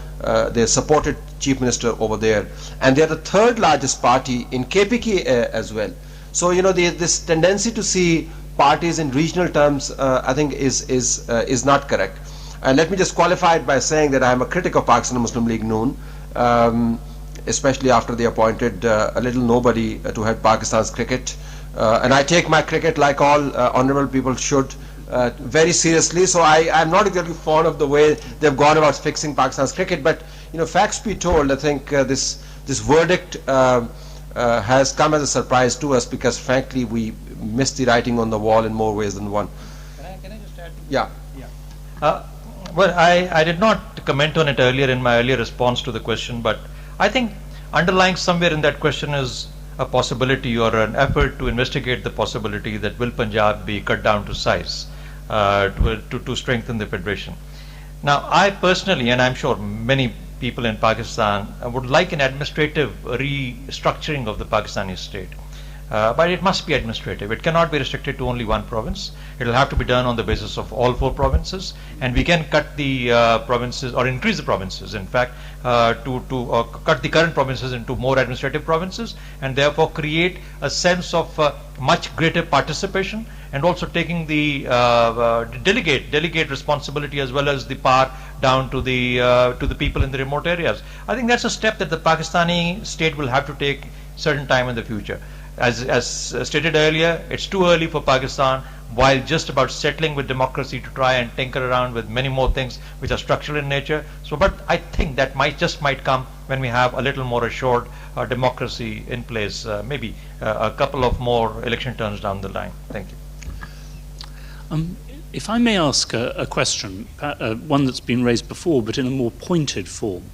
their supported chief minister over there, and they're the third largest party in KPK as well. So this tendency to see parties in regional terms, I think is not correct. And let me just qualify it by saying that I am a critic of Pakistan Muslim League Noon, especially after they appointed a little nobody to head Pakistan's cricket. And I take my cricket, like all honorable people should, very seriously. So I'm not exactly fond of the way they've gone about fixing Pakistan's cricket. But facts be told, I think this verdict has come as a surprise to us, because frankly we missed the writing on the wall in more ways than one. Can I just add? Yeah. Well, I did not comment on it earlier in my earlier response to the question, but I think underlying somewhere in that question is a possibility or an effort to investigate the possibility that will Punjab be cut down to size to strengthen the federation. Now, I personally, and I'm sure many people in Pakistan, would like an administrative restructuring of the Pakistani state. But it must be administrative. It cannot be restricted to only one province. It will have to be done on the basis of all 4 provinces, and we can cut the provinces or increase the provinces, in fact, to cut the current provinces into more administrative provinces, and therefore create a sense of much greater participation, and also taking the delegate responsibility as well as the power down to the people in the remote areas. I think that's a step that the Pakistani state will have to take certain time in the future. As stated earlier, it's too early for Pakistan, while just about settling with democracy, to try and tinker around with many more things which are structural in nature. So, but I think that might come when we have a little more assured democracy in place, maybe a couple of more election turns down the line. Thank you. If I may ask a question, one that's been raised before, but in a more pointed form.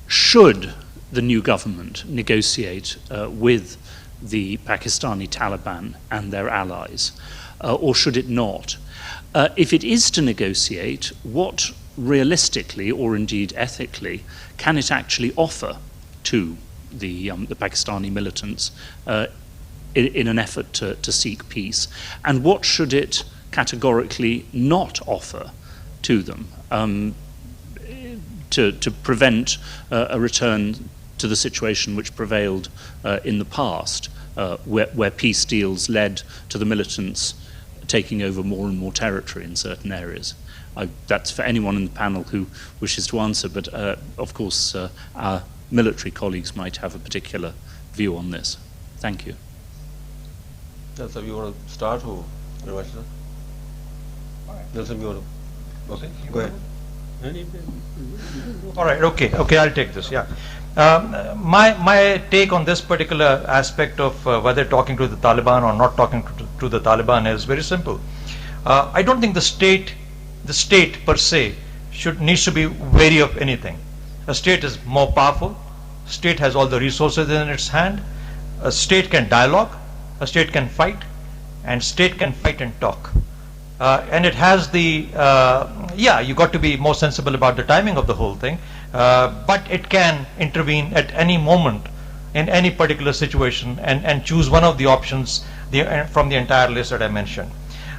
Should the new government negotiate with the Pakistani Taliban and their allies, or should it not? If it is to negotiate, what realistically, or indeed ethically, can it actually offer to the Pakistani militants in an effort to seek peace? And what should it categorically not offer to them to prevent a return to the situation which prevailed in the past, where peace deals led to the militants taking over more and more territory in certain areas? That's for anyone in the panel who wishes to answer, but of course our military colleagues might have a particular view on this. Thank you. So you want to start, or Nelson, you want to? Okay, go ahead. All right, okay, I'll take this, yeah. My take on this particular aspect of whether talking to the Taliban or not talking to the Taliban is very simple. I don't think the state per se needs to be wary of anything. A state is more powerful. State has all the resources in its hand. A state can dialogue. A state can fight, and state can fight and talk. And it has the, yeah, you got to be more sensible about the timing of the whole thing, but it can intervene at any moment in any particular situation and choose one of the options from the entire list that I mentioned.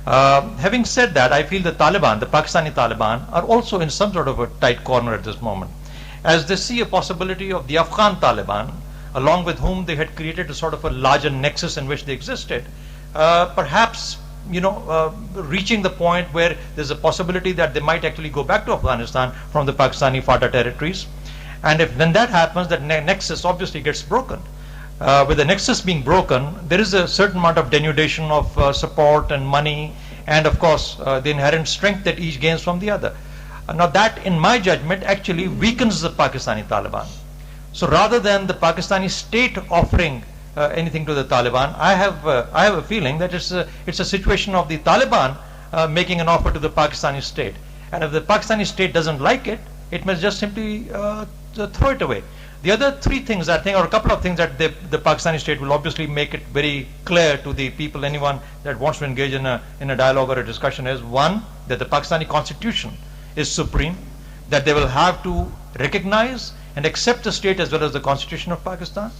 Having said that, I feel the Taliban, the Pakistani Taliban, are also in some sort of a tight corner at this moment, as they see a possibility of the Afghan Taliban, along with whom they had created a sort of a larger nexus in which they existed, perhaps reaching the point where there's a possibility that they might actually go back to Afghanistan from the Pakistani FATA territories. And if then that happens, that nexus obviously gets broken. With the nexus being broken, there is a certain amount of denudation of support and money, and of course the inherent strength that each gains from the other. Now that, in my judgment, actually weakens the Pakistani Taliban. So rather than the Pakistani state offering anything to the Taliban, I have a feeling that it's a situation of the Taliban making an offer to the Pakistani state, and if the Pakistani state doesn't like it, it must just simply throw it away. The other three things, I think, or a couple of things that the Pakistani state will obviously make it very clear to the people, anyone that wants to engage in a dialogue or a discussion, is one, that the Pakistani constitution is supreme, that they will have to recognize and accept the state as well as the constitution of Pakistan,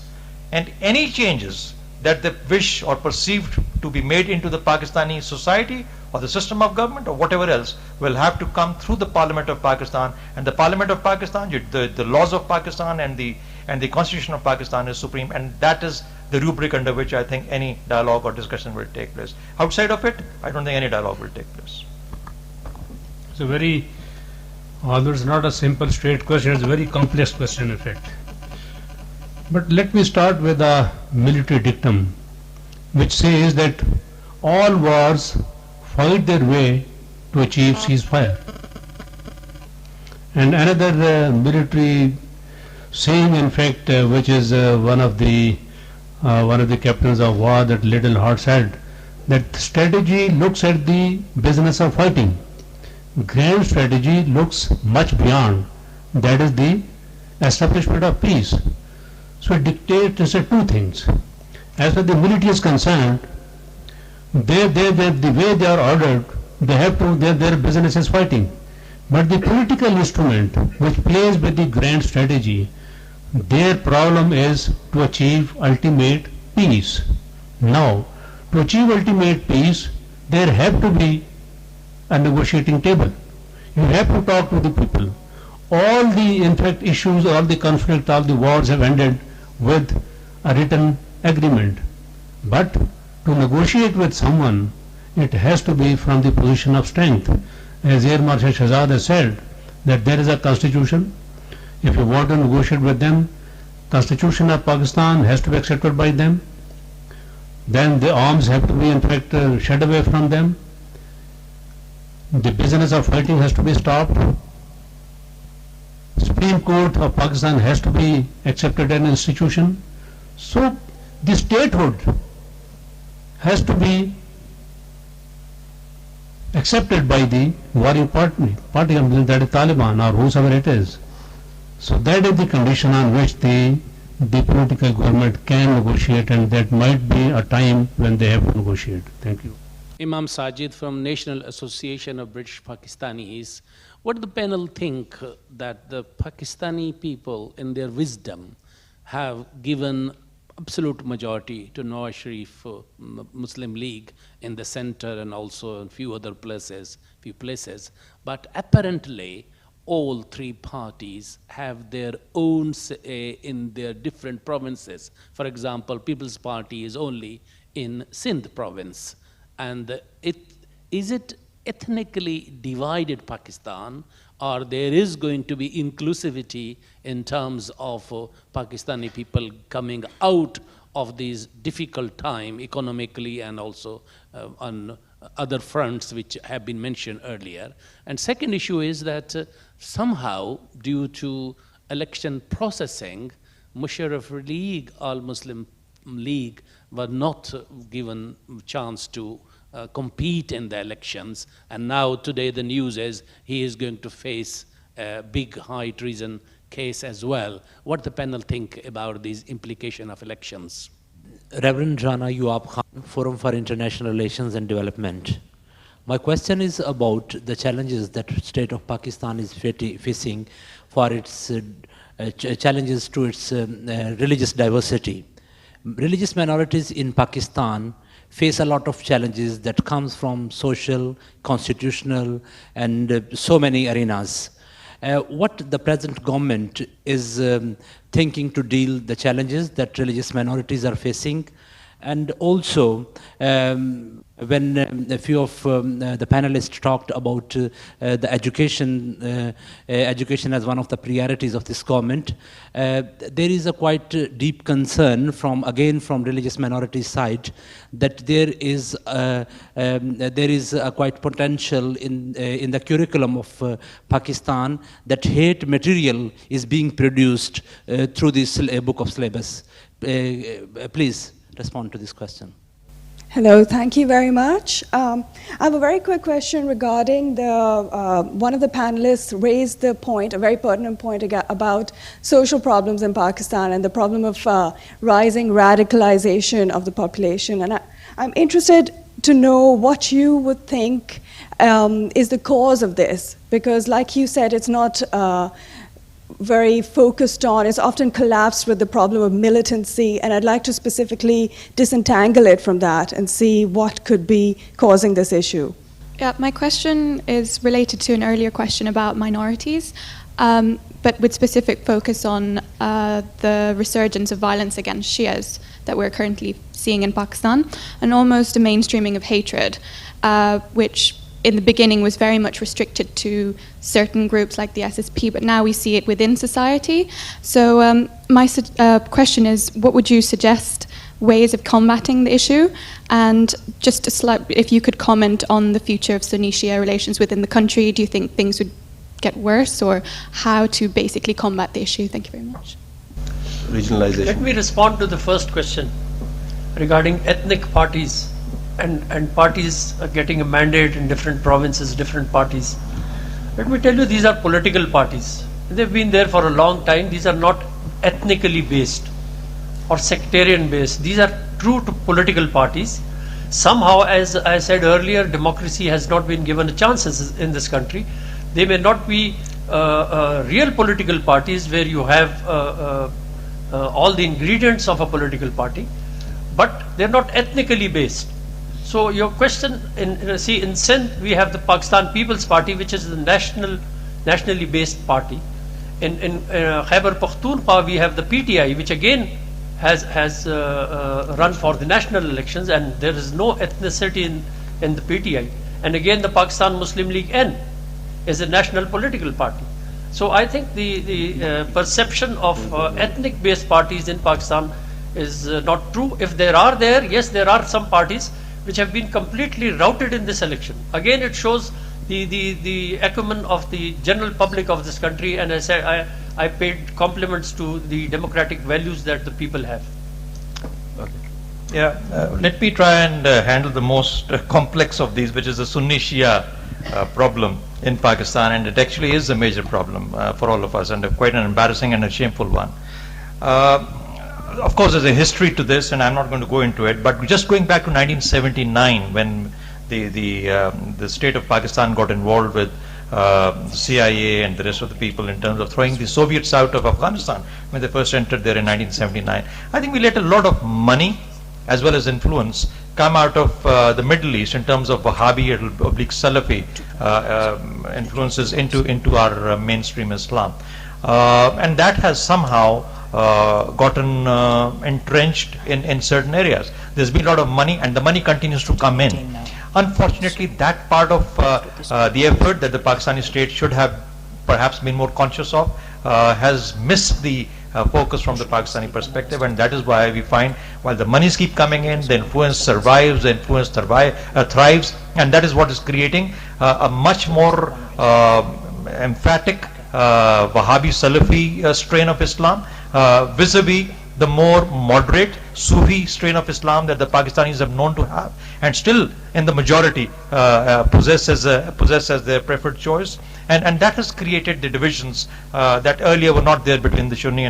and any changes that they wish or perceived to be made into the Pakistani society or the system of government or whatever else will have to come through the Parliament of Pakistan, and the Parliament of Pakistan, the laws of Pakistan and the constitution of Pakistan is supreme, and that is the rubric under which I think any dialogue or discussion will take place. Outside of it, I don't think any dialogue will take place. It's a very, although it's not a simple straight question, it's a very complex question in fact. But let me start with a military dictum which says that all wars fight their way to achieve ceasefire. And another military saying, in fact, which is one of the captains of war, that Little Heart, said that strategy looks at the business of fighting. Grand strategy looks much beyond, that is the establishment of peace. So it dictates two things. As far as the military is concerned, the way they are ordered, they have to, their business is fighting. But the political instrument which plays with the grand strategy, their problem is to achieve ultimate peace. Now, to achieve ultimate peace, there have to be a negotiating table. You have to talk to the people. All the, in fact, issues, all the conflict, all the wars have ended with a written agreement. But to negotiate with someone, it has to be from the position of strength. As Air Marshal Shahzad has said, that there is a constitution. If you want to negotiate with them, Constitution of Pakistan has to be accepted by them. Then the arms have to be, in fact, shed away from them. The business of fighting has to be stopped. Supreme Court of Pakistan has to be accepted as an institution. So the statehood has to be accepted by the warring party, that is Taliban or whosoever it is. So that is the condition on which the political government can negotiate, and that might be a time when they have to negotiate. Thank you. Imam Sajid from National Association of British Pakistanis. What do the panel think that the Pakistani people, in their wisdom, have given absolute majority to Nawaz Sharif Muslim League in the center and also in few other places, but apparently all three parties have their own say in their different provinces. For example, People's Party is only in Sindh province, and is it ethnically divided Pakistan, or there is going to be inclusivity in terms of Pakistani people coming out of this difficult time economically and also on other fronts which have been mentioned earlier? And second issue is that somehow due to election processing, Musharraf League, All-Muslim League, were not given chance to compete in the elections, and now today the news is he is going to face a big high treason case as well. What the panel think about these implication of elections? Reverend Rana Yuab Khan, Forum for International Relations and Development. My question is about the challenges that state of Pakistan is facing for its challenges to its religious diversity. Religious minorities in Pakistan face a lot of challenges that comes from social, constitutional, and so many arenas. What the present government is thinking to deal the challenges that religious minorities are facing, and also when a few of the panelists talked about the education as one of the priorities of this government, there is a quite deep concern from religious minority side that there is a quite potential in the curriculum of Pakistan that hate material is being produced through this book of syllabus. Please respond to this question. Hello, thank you very much. I have a very quick question regarding one of the panelists raised the point, a very pertinent point about social problems in Pakistan and the problem of rising radicalization of the population. And I'm interested to know what you would think is the cause of this, because like you said, it's not very focused on, it's often collapsed with the problem of militancy, and I'd like to specifically disentangle it from that and see what could be causing this issue. Yeah, my question is related to an earlier question about minorities, but with specific focus on the resurgence of violence against Shias that we're currently seeing in Pakistan, and almost a mainstreaming of hatred, which in the beginning was very much restricted to certain groups like the SSP, but now we see it within society. So my question is, what would you suggest ways of combating the issue? And just if you could comment on the future of Sunni-Shia relations within the country, do you think things would get worse, or how to basically combat the issue? Thank you very much. Regionalization. Let me respond to the first question regarding ethnic parties. And parties are getting a mandate in different provinces, different parties. Let me tell you, these are political parties. They've been there for a long time. These are not ethnically based or sectarian based. These are true to political parties. Somehow, as I said earlier, democracy has not been given a chance in this country. They may not be real political parties where you have all the ingredients of a political party, but they're not ethnically based. So your question, in Sindh we have the Pakistan People's Party, which is the nationally based party. In Khyber Pakhtunkhwa we have the PTI, which again has run for the national elections, and there is no ethnicity in the PTI. And again the Pakistan Muslim League N is a national political party. So I think the perception of ethnic based parties in Pakistan is not true. If there are yes, there are some parties which have been completely routed in this election. Again, it shows the acumen of the general public of this country, and I said I paid compliments to the democratic values that the people have. Okay. Yeah, let me try and handle the most complex of these, which is the Sunni-Shia problem in Pakistan, and it actually is a major problem for all of us, and quite an embarrassing and a shameful one. Of course, there's a history to this, and I'm not going to go into it, but just going back to 1979, when the state of Pakistan got involved with the CIA and the rest of the people in terms of throwing the Soviets out of Afghanistan when they first entered there in 1979. I think we let a lot of money as well as influence come out of the Middle East in terms of Wahhabi or oblique Salafi influences into our mainstream Islam. And that has somehow gotten entrenched in certain areas. There's been a lot of money, and the money continues to come in. Unfortunately, that part of the effort that the Pakistani state should have perhaps been more conscious of has missed the focus from the Pakistani perspective, and that is why we find while the monies keep coming in, the influence survives, the influence thrives, and that is what is creating a much more emphatic Wahhabi Salafi strain of Islam vis-a-vis the more moderate Sufi strain of Islam that the Pakistanis have known to have, and still in the majority possess as their preferred choice, and that has created the divisions that earlier were not there between the Sunni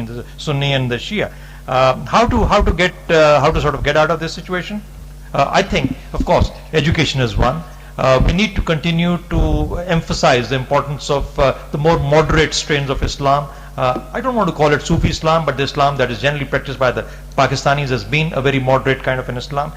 and the Shia. How to sort of get out of this situation? I think, of course, education is one. we need to continue to emphasize the importance of the more moderate strains of Islam. I don't want to call it Sufi Islam, but the Islam that is generally practiced by the Pakistanis has been a very moderate kind of an Islam.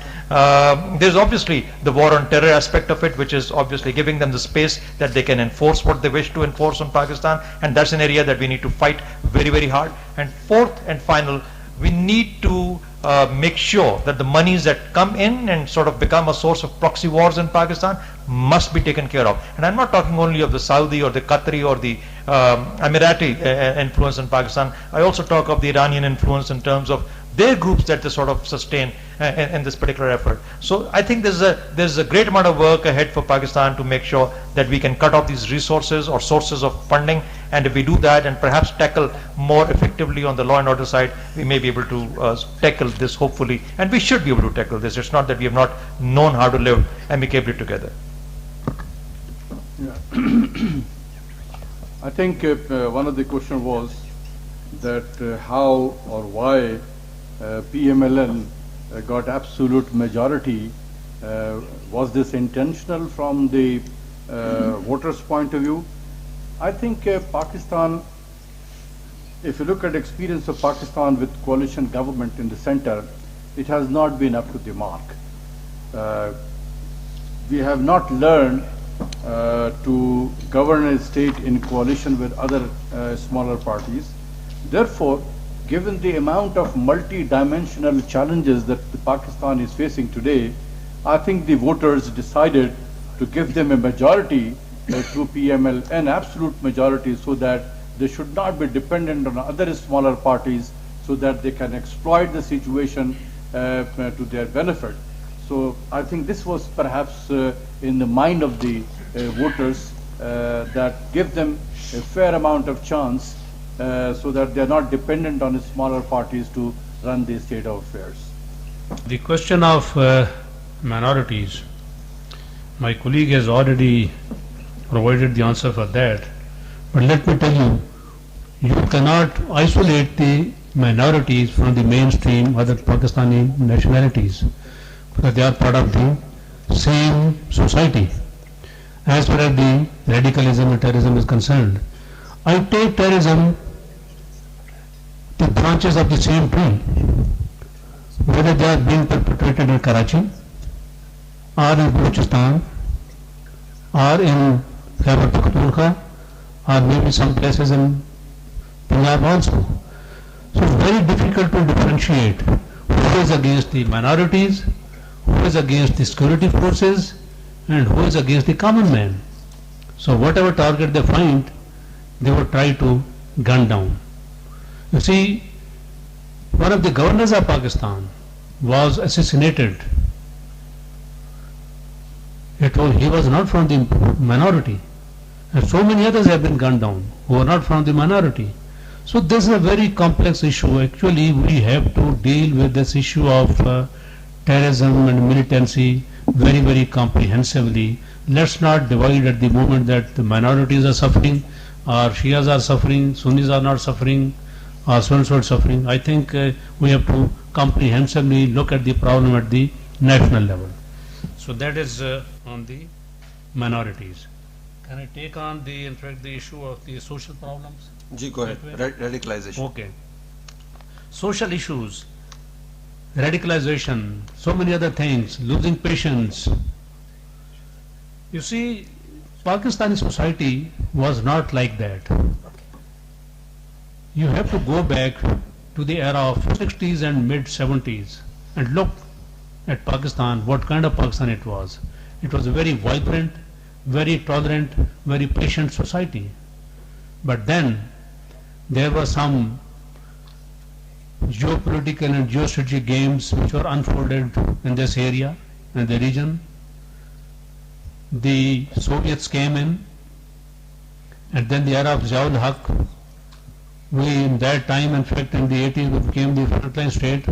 There's obviously the war on terror aspect of it, which is obviously giving them the space that they can enforce what they wish to enforce on Pakistan, and that's an area that we need to fight very, very hard. And fourth and final, we need to make sure that the monies that come in and sort of become a source of proxy wars in Pakistan must be taken care of. And I'm not talking only of the Saudi or the Qatari or the Emirati influence in Pakistan. I also talk of the Iranian influence in terms of their groups that they sort of sustain in this particular effort. So I think there's a great amount of work ahead for Pakistan to make sure that we can cut off these resources or sources of funding, and if we do that and perhaps tackle more effectively on the law and order side, we may be able to tackle this hopefully, and we should be able to tackle this. It's not that we have not known how to live amicably together. Yeah. I think one of the question was that how or why PMLN got absolute majority. Was this intentional from the voters' point of view? I think Pakistan, if you look at experience of Pakistan with coalition government in the center, it has not been up to the mark. We have not learned to govern a state in coalition with other smaller parties. Therefore, given the amount of multi-dimensional challenges that Pakistan is facing today, I think the voters decided to give them a majority through PML, an absolute majority, so that they should not be dependent on other smaller parties, so that they can exploit the situation to their benefit. So I think this was perhaps in the mind of the voters that give them a fair amount of chance so that they are not dependent on smaller parties to run the state of affairs. The question of minorities, my colleague has already provided the answer for that, but let me tell you, you cannot isolate the minorities from the mainstream other Pakistani nationalities, because they are part of the same society. As far as the radicalism and terrorism is concerned, I take terrorism, the branches of the same tree, whether they are being perpetrated in Karachi or in Balochistan or in Khyber Pakhtunkhwa or maybe some places in Punjab also. So it's very difficult to differentiate who is against the minorities, who is against the security forces, and who is against the common man. So whatever target they find, they will try to gun down. You see, one of the governors of Pakistan was assassinated. He was not from the minority, and so many others have been gunned down who are not from the minority. So this is a very complex issue. Actually, we have to deal with this issue of terrorism and militancy very, very comprehensively. Let's not divide at the moment that the minorities are suffering, or Shias are suffering, Sunnis are not suffering, or so and so are suffering. I think we have to comprehensively look at the problem at the national level. So that is on the minorities. Can I take on the, in fact, the issue of the social problems? Ji, go ahead. Radicalization. Okay. Social issues, radicalization, so many other things, losing patience. You see, Pakistani society was not like that. You have to go back to the era of 60s and mid 70s and look at Pakistan, what kind of Pakistan it was. It was a very vibrant, very tolerant, very patient society. But then there were some geopolitical and geostrategic games which were unfolded in this area, in the region. The Soviets came in, and then the era of Ziaul Haq. We in that time, in fact in the 80s, we became the frontline state,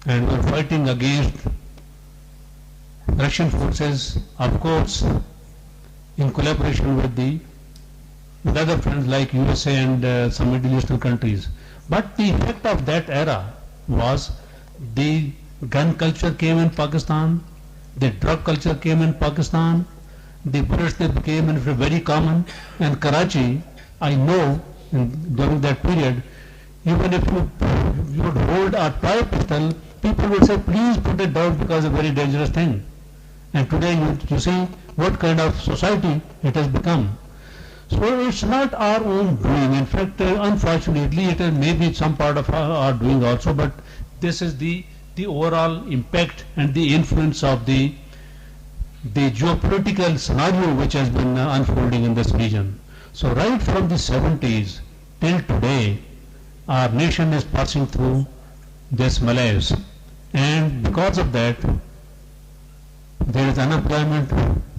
and we were fighting against Russian forces, of course, in collaboration with other friends like USA and some Middle Eastern countries. But the effect of that era was the gun culture came in Pakistan, The drug culture came in Pakistan, the bullets they became very common, and Karachi, I know during that period, even if you would hold a toy pistol, people would say, please put it down because it's a very dangerous thing. And today you see what kind of society it has become. So it's not our own doing. In fact, unfortunately, it may be some part of our doing also, but this is the overall impact and the influence of the geopolitical scenario which has been unfolding in this region. So right from the 70s till today, our nation is passing through this malaise. And because of that, there is unemployment,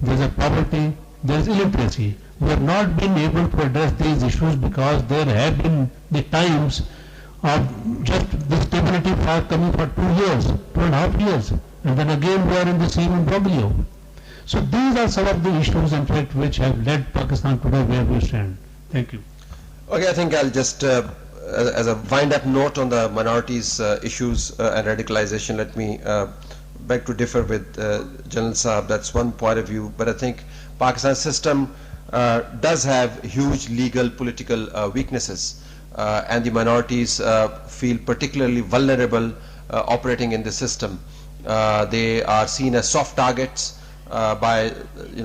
there is a poverty, there is illiteracy. We have not been able to address these issues because there have been the times of just the stability for coming for 2 years, 2.5 years, and then again we are in the same imbroglio. So these are some of the issues, in fact, which have led Pakistan today where we stand. Thank you. Okay, I think I'll just, as a wind-up note on the minorities issues and radicalization, let me beg to differ with General Saab. That's one point of view, but I think Pakistan's system does have huge legal, political weaknesses, and the minorities feel particularly vulnerable operating in the system. They are seen as soft targets by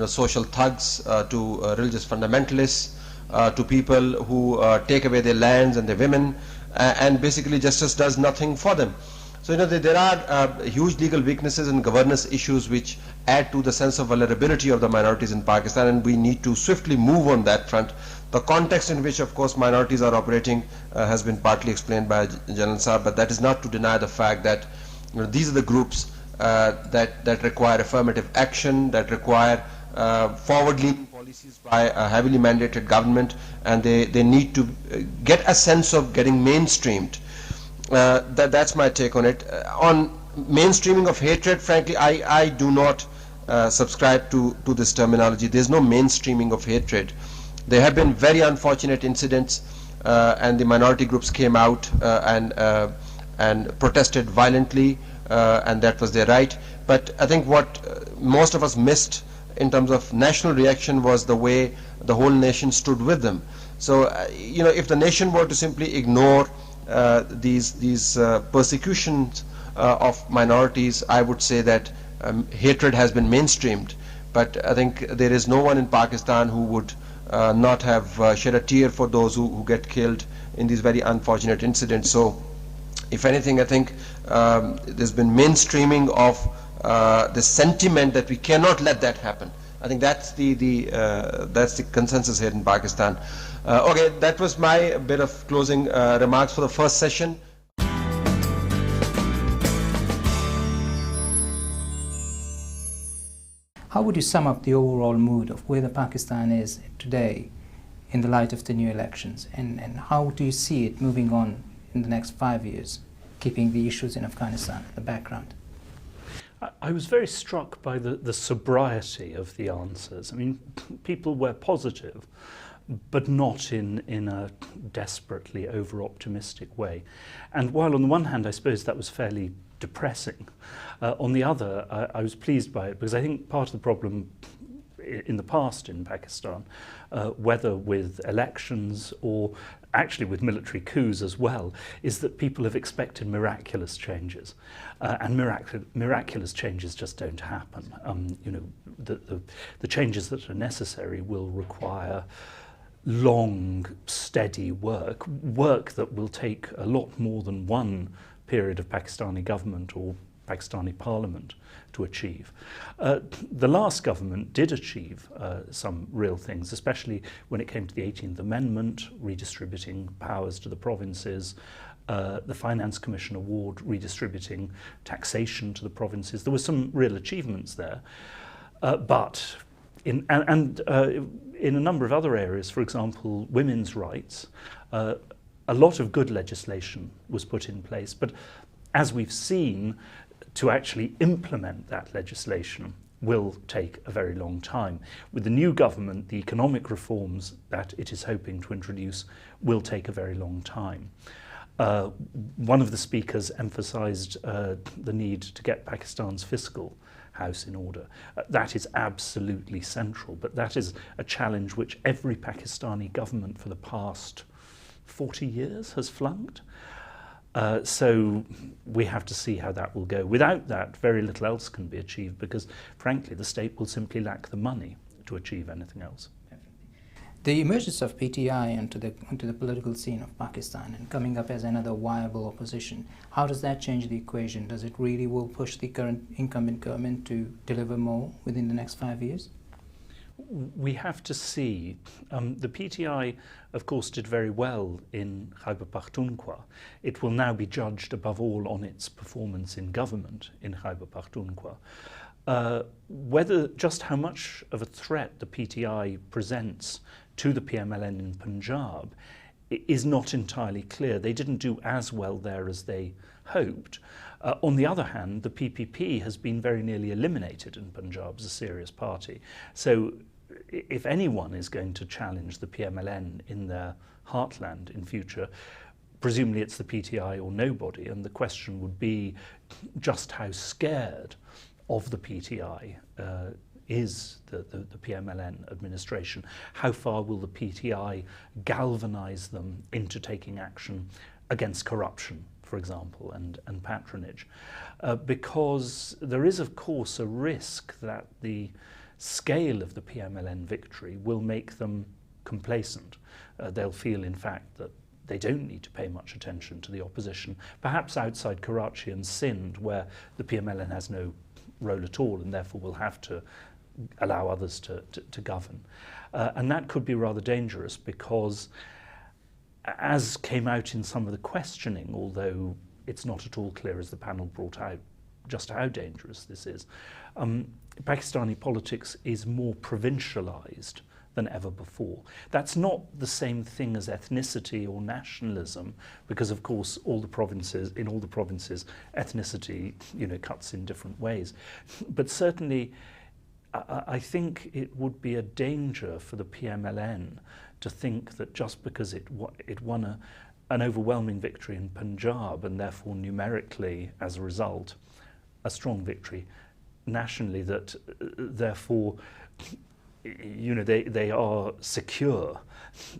social thugs, to religious fundamentalists, to people who take away their lands and their women, and basically justice does nothing for them. So there are huge legal weaknesses and governance issues which add to the sense of vulnerability of the minorities in Pakistan, and we need to swiftly move on that front. The context in which, of course, minorities are operating has been partly explained by General Saab, but that is not to deny the fact that these are the groups that require affirmative action, that require forward-leaning policies by a heavily mandated government, and they need to get a sense of getting mainstreamed. That's my take on it. On mainstreaming of hatred, frankly, I do not subscribe to this terminology. There's no mainstreaming of hatred. There have been very unfortunate incidents, and the minority groups came out and protested violently, and that was their right. But I think what most of us missed in terms of national reaction was the way the whole nation stood with them. So, if the nation were to simply ignore these persecutions of minorities, I would say that hatred has been mainstreamed. But I think there is no one in Pakistan who would not have shed a tear for those who get killed in these very unfortunate incidents. So, if anything, I think there's been mainstreaming of the sentiment that we cannot let that happen. I think that's the consensus here in Pakistan. Okay, that was my bit of closing remarks for the first session. How would you sum up the overall mood of where the Pakistan is today in the light of the new elections, and how do you see it moving on in the next 5 years, keeping the issues in Afghanistan in the background? I was very struck by the sobriety of the answers. I mean, people were positive, but not in a desperately over-optimistic way. And while on the one hand, I suppose that was fairly depressing, on the other, I was pleased by it, because I think part of the problem in the past in Pakistan, whether with elections or actually with military coups as well, is that people have expected miraculous changes, and miraculous changes just don't happen. The changes that are necessary will require long, steady work that will take a lot more than one period of Pakistani government or Pakistani parliament to achieve. The last government did achieve some real things, especially when it came to the 18th Amendment, redistributing powers to the provinces, the Finance Commission Award, redistributing taxation to the provinces. There were some real achievements there. But in a number of other areas, for example, women's rights, a lot of good legislation was put in place. But as we've seen, to actually implement that legislation will take a very long time. With the new government, the economic reforms that it is hoping to introduce will take a very long time. One of the speakers emphasized the need to get Pakistan's fiscal house in order. That is absolutely central, but that is a challenge which every Pakistani government for the past 40 years has flunked. So we have to see how that will go. Without that, very little else can be achieved because, frankly, the state will simply lack the money to achieve anything else. The emergence of PTI onto the political scene of Pakistan and coming up as another viable opposition, how does that change the equation? Does it really will push the current incumbent government to deliver more within the next 5 years? We have to see. The PTI, of course, did very well in Khyber Pakhtunkhwa. It will now be judged above all on its performance in government in Khyber Pakhtunkhwa. Whether just how much of a threat the PTI presents to the PMLN in Punjab is not entirely clear. They didn't do as well there as they hoped. On the other hand, the PPP has been very nearly eliminated in Punjab as a serious party. So if anyone is going to challenge the PMLN in their heartland in future, presumably it's the PTI or nobody, and the question would be just how scared of the PTI is the PMLN administration. How far will the PTI galvanize them into taking action against corruption, for example, and patronage? Because there is, of course, a risk that the scale of the PMLN victory will make them complacent. They'll feel, in fact, that they don't need to pay much attention to the opposition, perhaps outside Karachi and Sindh, where the PMLN has no role at all and therefore will have to allow others to govern. And that could be rather dangerous because, as came out in some of the questioning, although it's not at all clear as the panel brought out just how dangerous this is, Pakistani politics is more provincialized than ever before. That's not the same thing as ethnicity or nationalism, because of course in all the provinces, ethnicity, cuts in different ways. But certainly, I think it would be a danger for the PMLN to think that just because it won an overwhelming victory in Punjab and therefore numerically, as a result, a strong victory nationally, that therefore they are secure.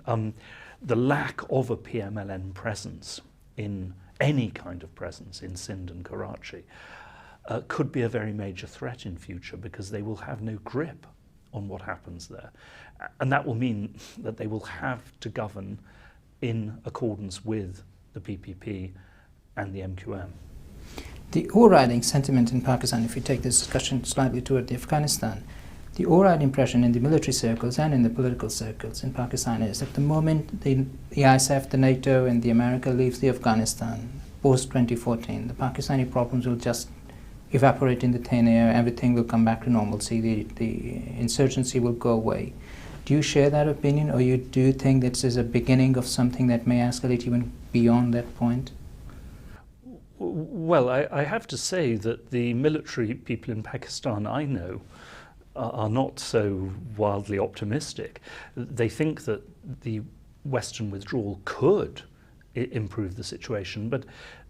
The lack of a PMLN presence, in any kind of presence in Sindh and Karachi, could be a very major threat in future because they will have no grip on what happens there. And that will mean that they will have to govern in accordance with the PPP and the MQM. The overriding sentiment in Pakistan, if you take this discussion slightly toward Afghanistan, the overall impression in the military circles and in the political circles in Pakistan is that the moment the ISAF, the NATO and the America leaves the Afghanistan post-2014, the Pakistani problems will just evaporate in the thin air, everything will come back to normalcy, the insurgency will go away. Do you share that opinion, or do you think this is a beginning of something that may escalate even beyond that point? Well, I have to say that the military people in Pakistan I know are not so wildly optimistic. They think that the Western withdrawal could improve the situation, but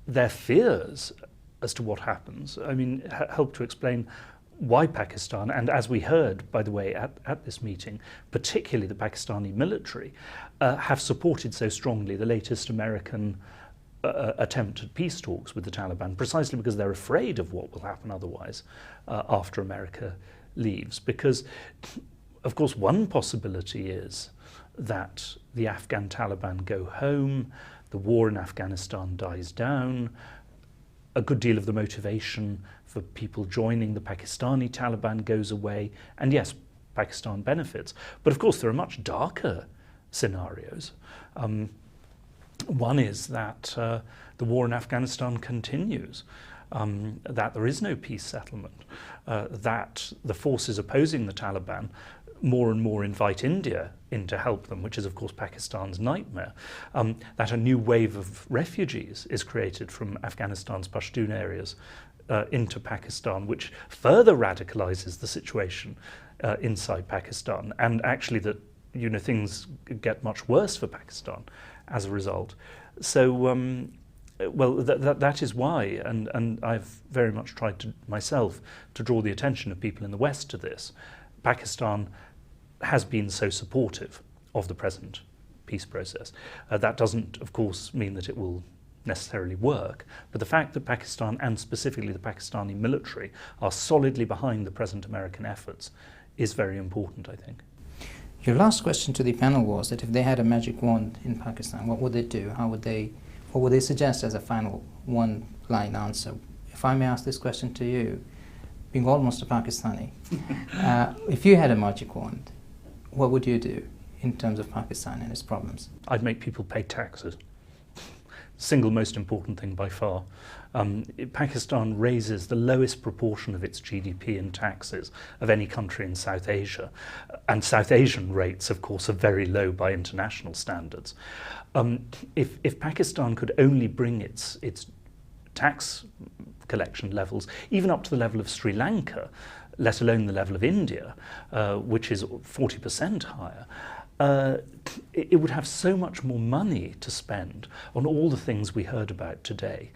their fears as to what happens, help to explain why Pakistan, and as we heard, by the way, at this meeting, particularly the Pakistani military, have supported so strongly the latest American attempt at peace talks with the Taliban, precisely because they're afraid of what will happen otherwise after America leaves. Because, of course, one possibility is that the Afghan Taliban go home, the war in Afghanistan dies down, a good deal of the motivation for people joining the Pakistani Taliban goes away, and yes, Pakistan benefits. But of course, there are much darker scenarios. One is that the war in Afghanistan continues, that there is no peace settlement, that the forces opposing the Taliban more and more invite India in to help them, which is of course Pakistan's nightmare, that a new wave of refugees is created from Afghanistan's Pashtun areas into Pakistan, which further radicalizes the situation inside Pakistan, and actually that things get much worse for Pakistan as a result. So well, that is why, and I've very much tried to myself to draw the attention of people in the West to this. Pakistan has been so supportive of the present peace process. That doesn't, of course, mean that it will necessarily work, but the fact that Pakistan, and specifically the Pakistani military, are solidly behind the present American efforts is very important, I think. Your last question to the panel was that if they had a magic wand in Pakistan, what would they do? What would they suggest as a final one-line answer? If I may ask this question to you, being almost a Pakistani, if you had a magic wand, what would you do in terms of Pakistan and its problems? I'd make people pay taxes. Single most important thing by far. Pakistan raises the lowest proportion of its GDP in taxes of any country in South Asia. And South Asian rates, of course, are very low by international standards. If Pakistan could only bring its tax collection levels even up to the level of Sri Lanka, let alone the level of India, which is 40% higher, it would have so much more money to spend on all the things we heard about today.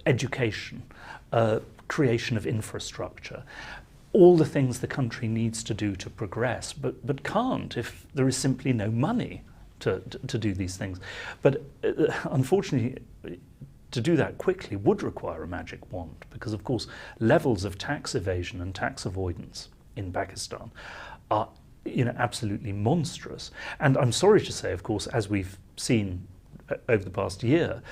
Education, creation of infrastructure, all the things the country needs to do to progress, but can't if there is simply no money to do these things. But unfortunately, to do that quickly would require a magic wand, because of course levels of tax evasion and tax avoidance in Pakistan are absolutely monstrous. And I'm sorry to say, of course, as we've seen over the past year,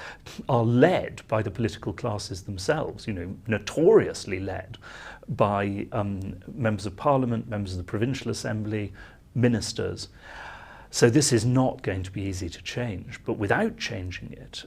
are led by the political classes themselves, notoriously led by members of parliament, members of the provincial assembly, ministers. So this is not going to be easy to change, but without changing it,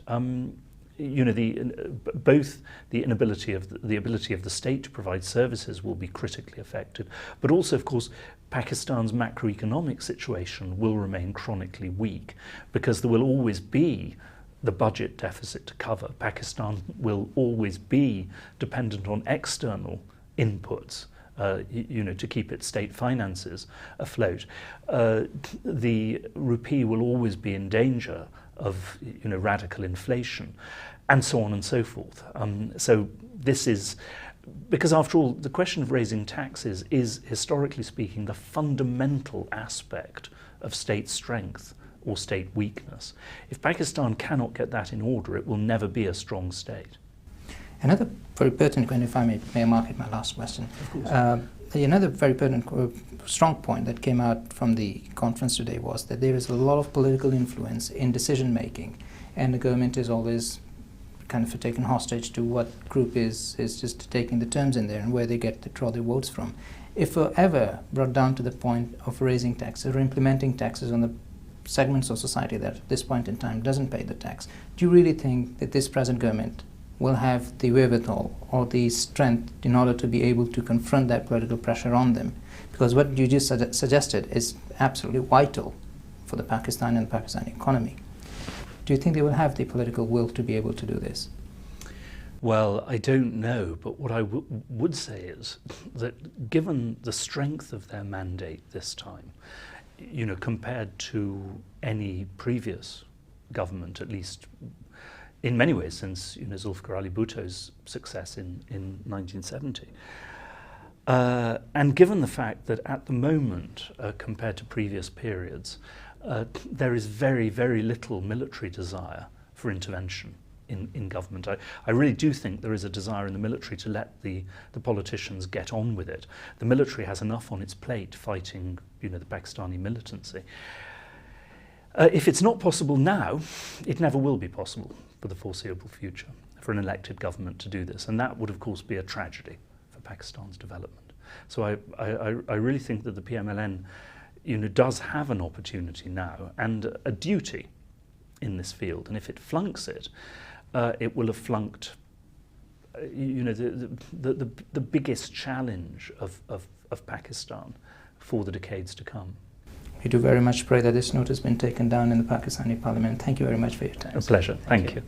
both the ability of the state to provide services will be critically affected, but also, of course, Pakistan's macroeconomic situation will remain chronically weak, because there will always be the budget deficit to cover. Pakistan will always be dependent on external inputs, to keep its state finances afloat. The rupee will always be in danger of radical inflation, and so on and so forth. So this is, because after all, the question of raising taxes is, historically speaking, the fundamental aspect of state strength or state weakness. If Pakistan cannot get that in order, it will never be a strong state. Another very pertinent point, if I may mark it my last question. Another very pertinent, strong point that came out from the conference today was that there is a lot of political influence in decision making, and the government is always kind of taken hostage to what group is just taking the terms in there and where they draw their votes from. If we're ever brought down to the point of raising taxes or implementing taxes on the segments of society that at this point in time doesn't pay the tax, do you really think that this present government will have the wherewithal or the strength in order to be able to confront that political pressure on them? Because what you just suggested is absolutely vital for the Pakistan and Pakistani economy. Do you think they will have the political will to be able to do this? Well, I don't know, but what I would say is that given the strength of their mandate this time, compared to any previous government, at least in many ways since Zulfikar Ali Bhutto's success in 1970, and given the fact that at the moment, compared to previous periods, there is very, very little military desire for intervention in government. I really do think there is a desire in the military to let the politicians get on with it. The military has enough on its plate fighting, the Pakistani militancy. If it's not possible now, it never will be possible for the foreseeable future for an elected government to do this, and that would, of course, be a tragedy for Pakistan's development. So I really think that the PMLN does have an opportunity now and a duty in this field, and if it flunks it, it will have flunked the biggest challenge of Pakistan for the decades to come. We do very much pray that this note has been taken down in the Pakistani parliament. Thank you very much for your time. A pleasure. Thank you.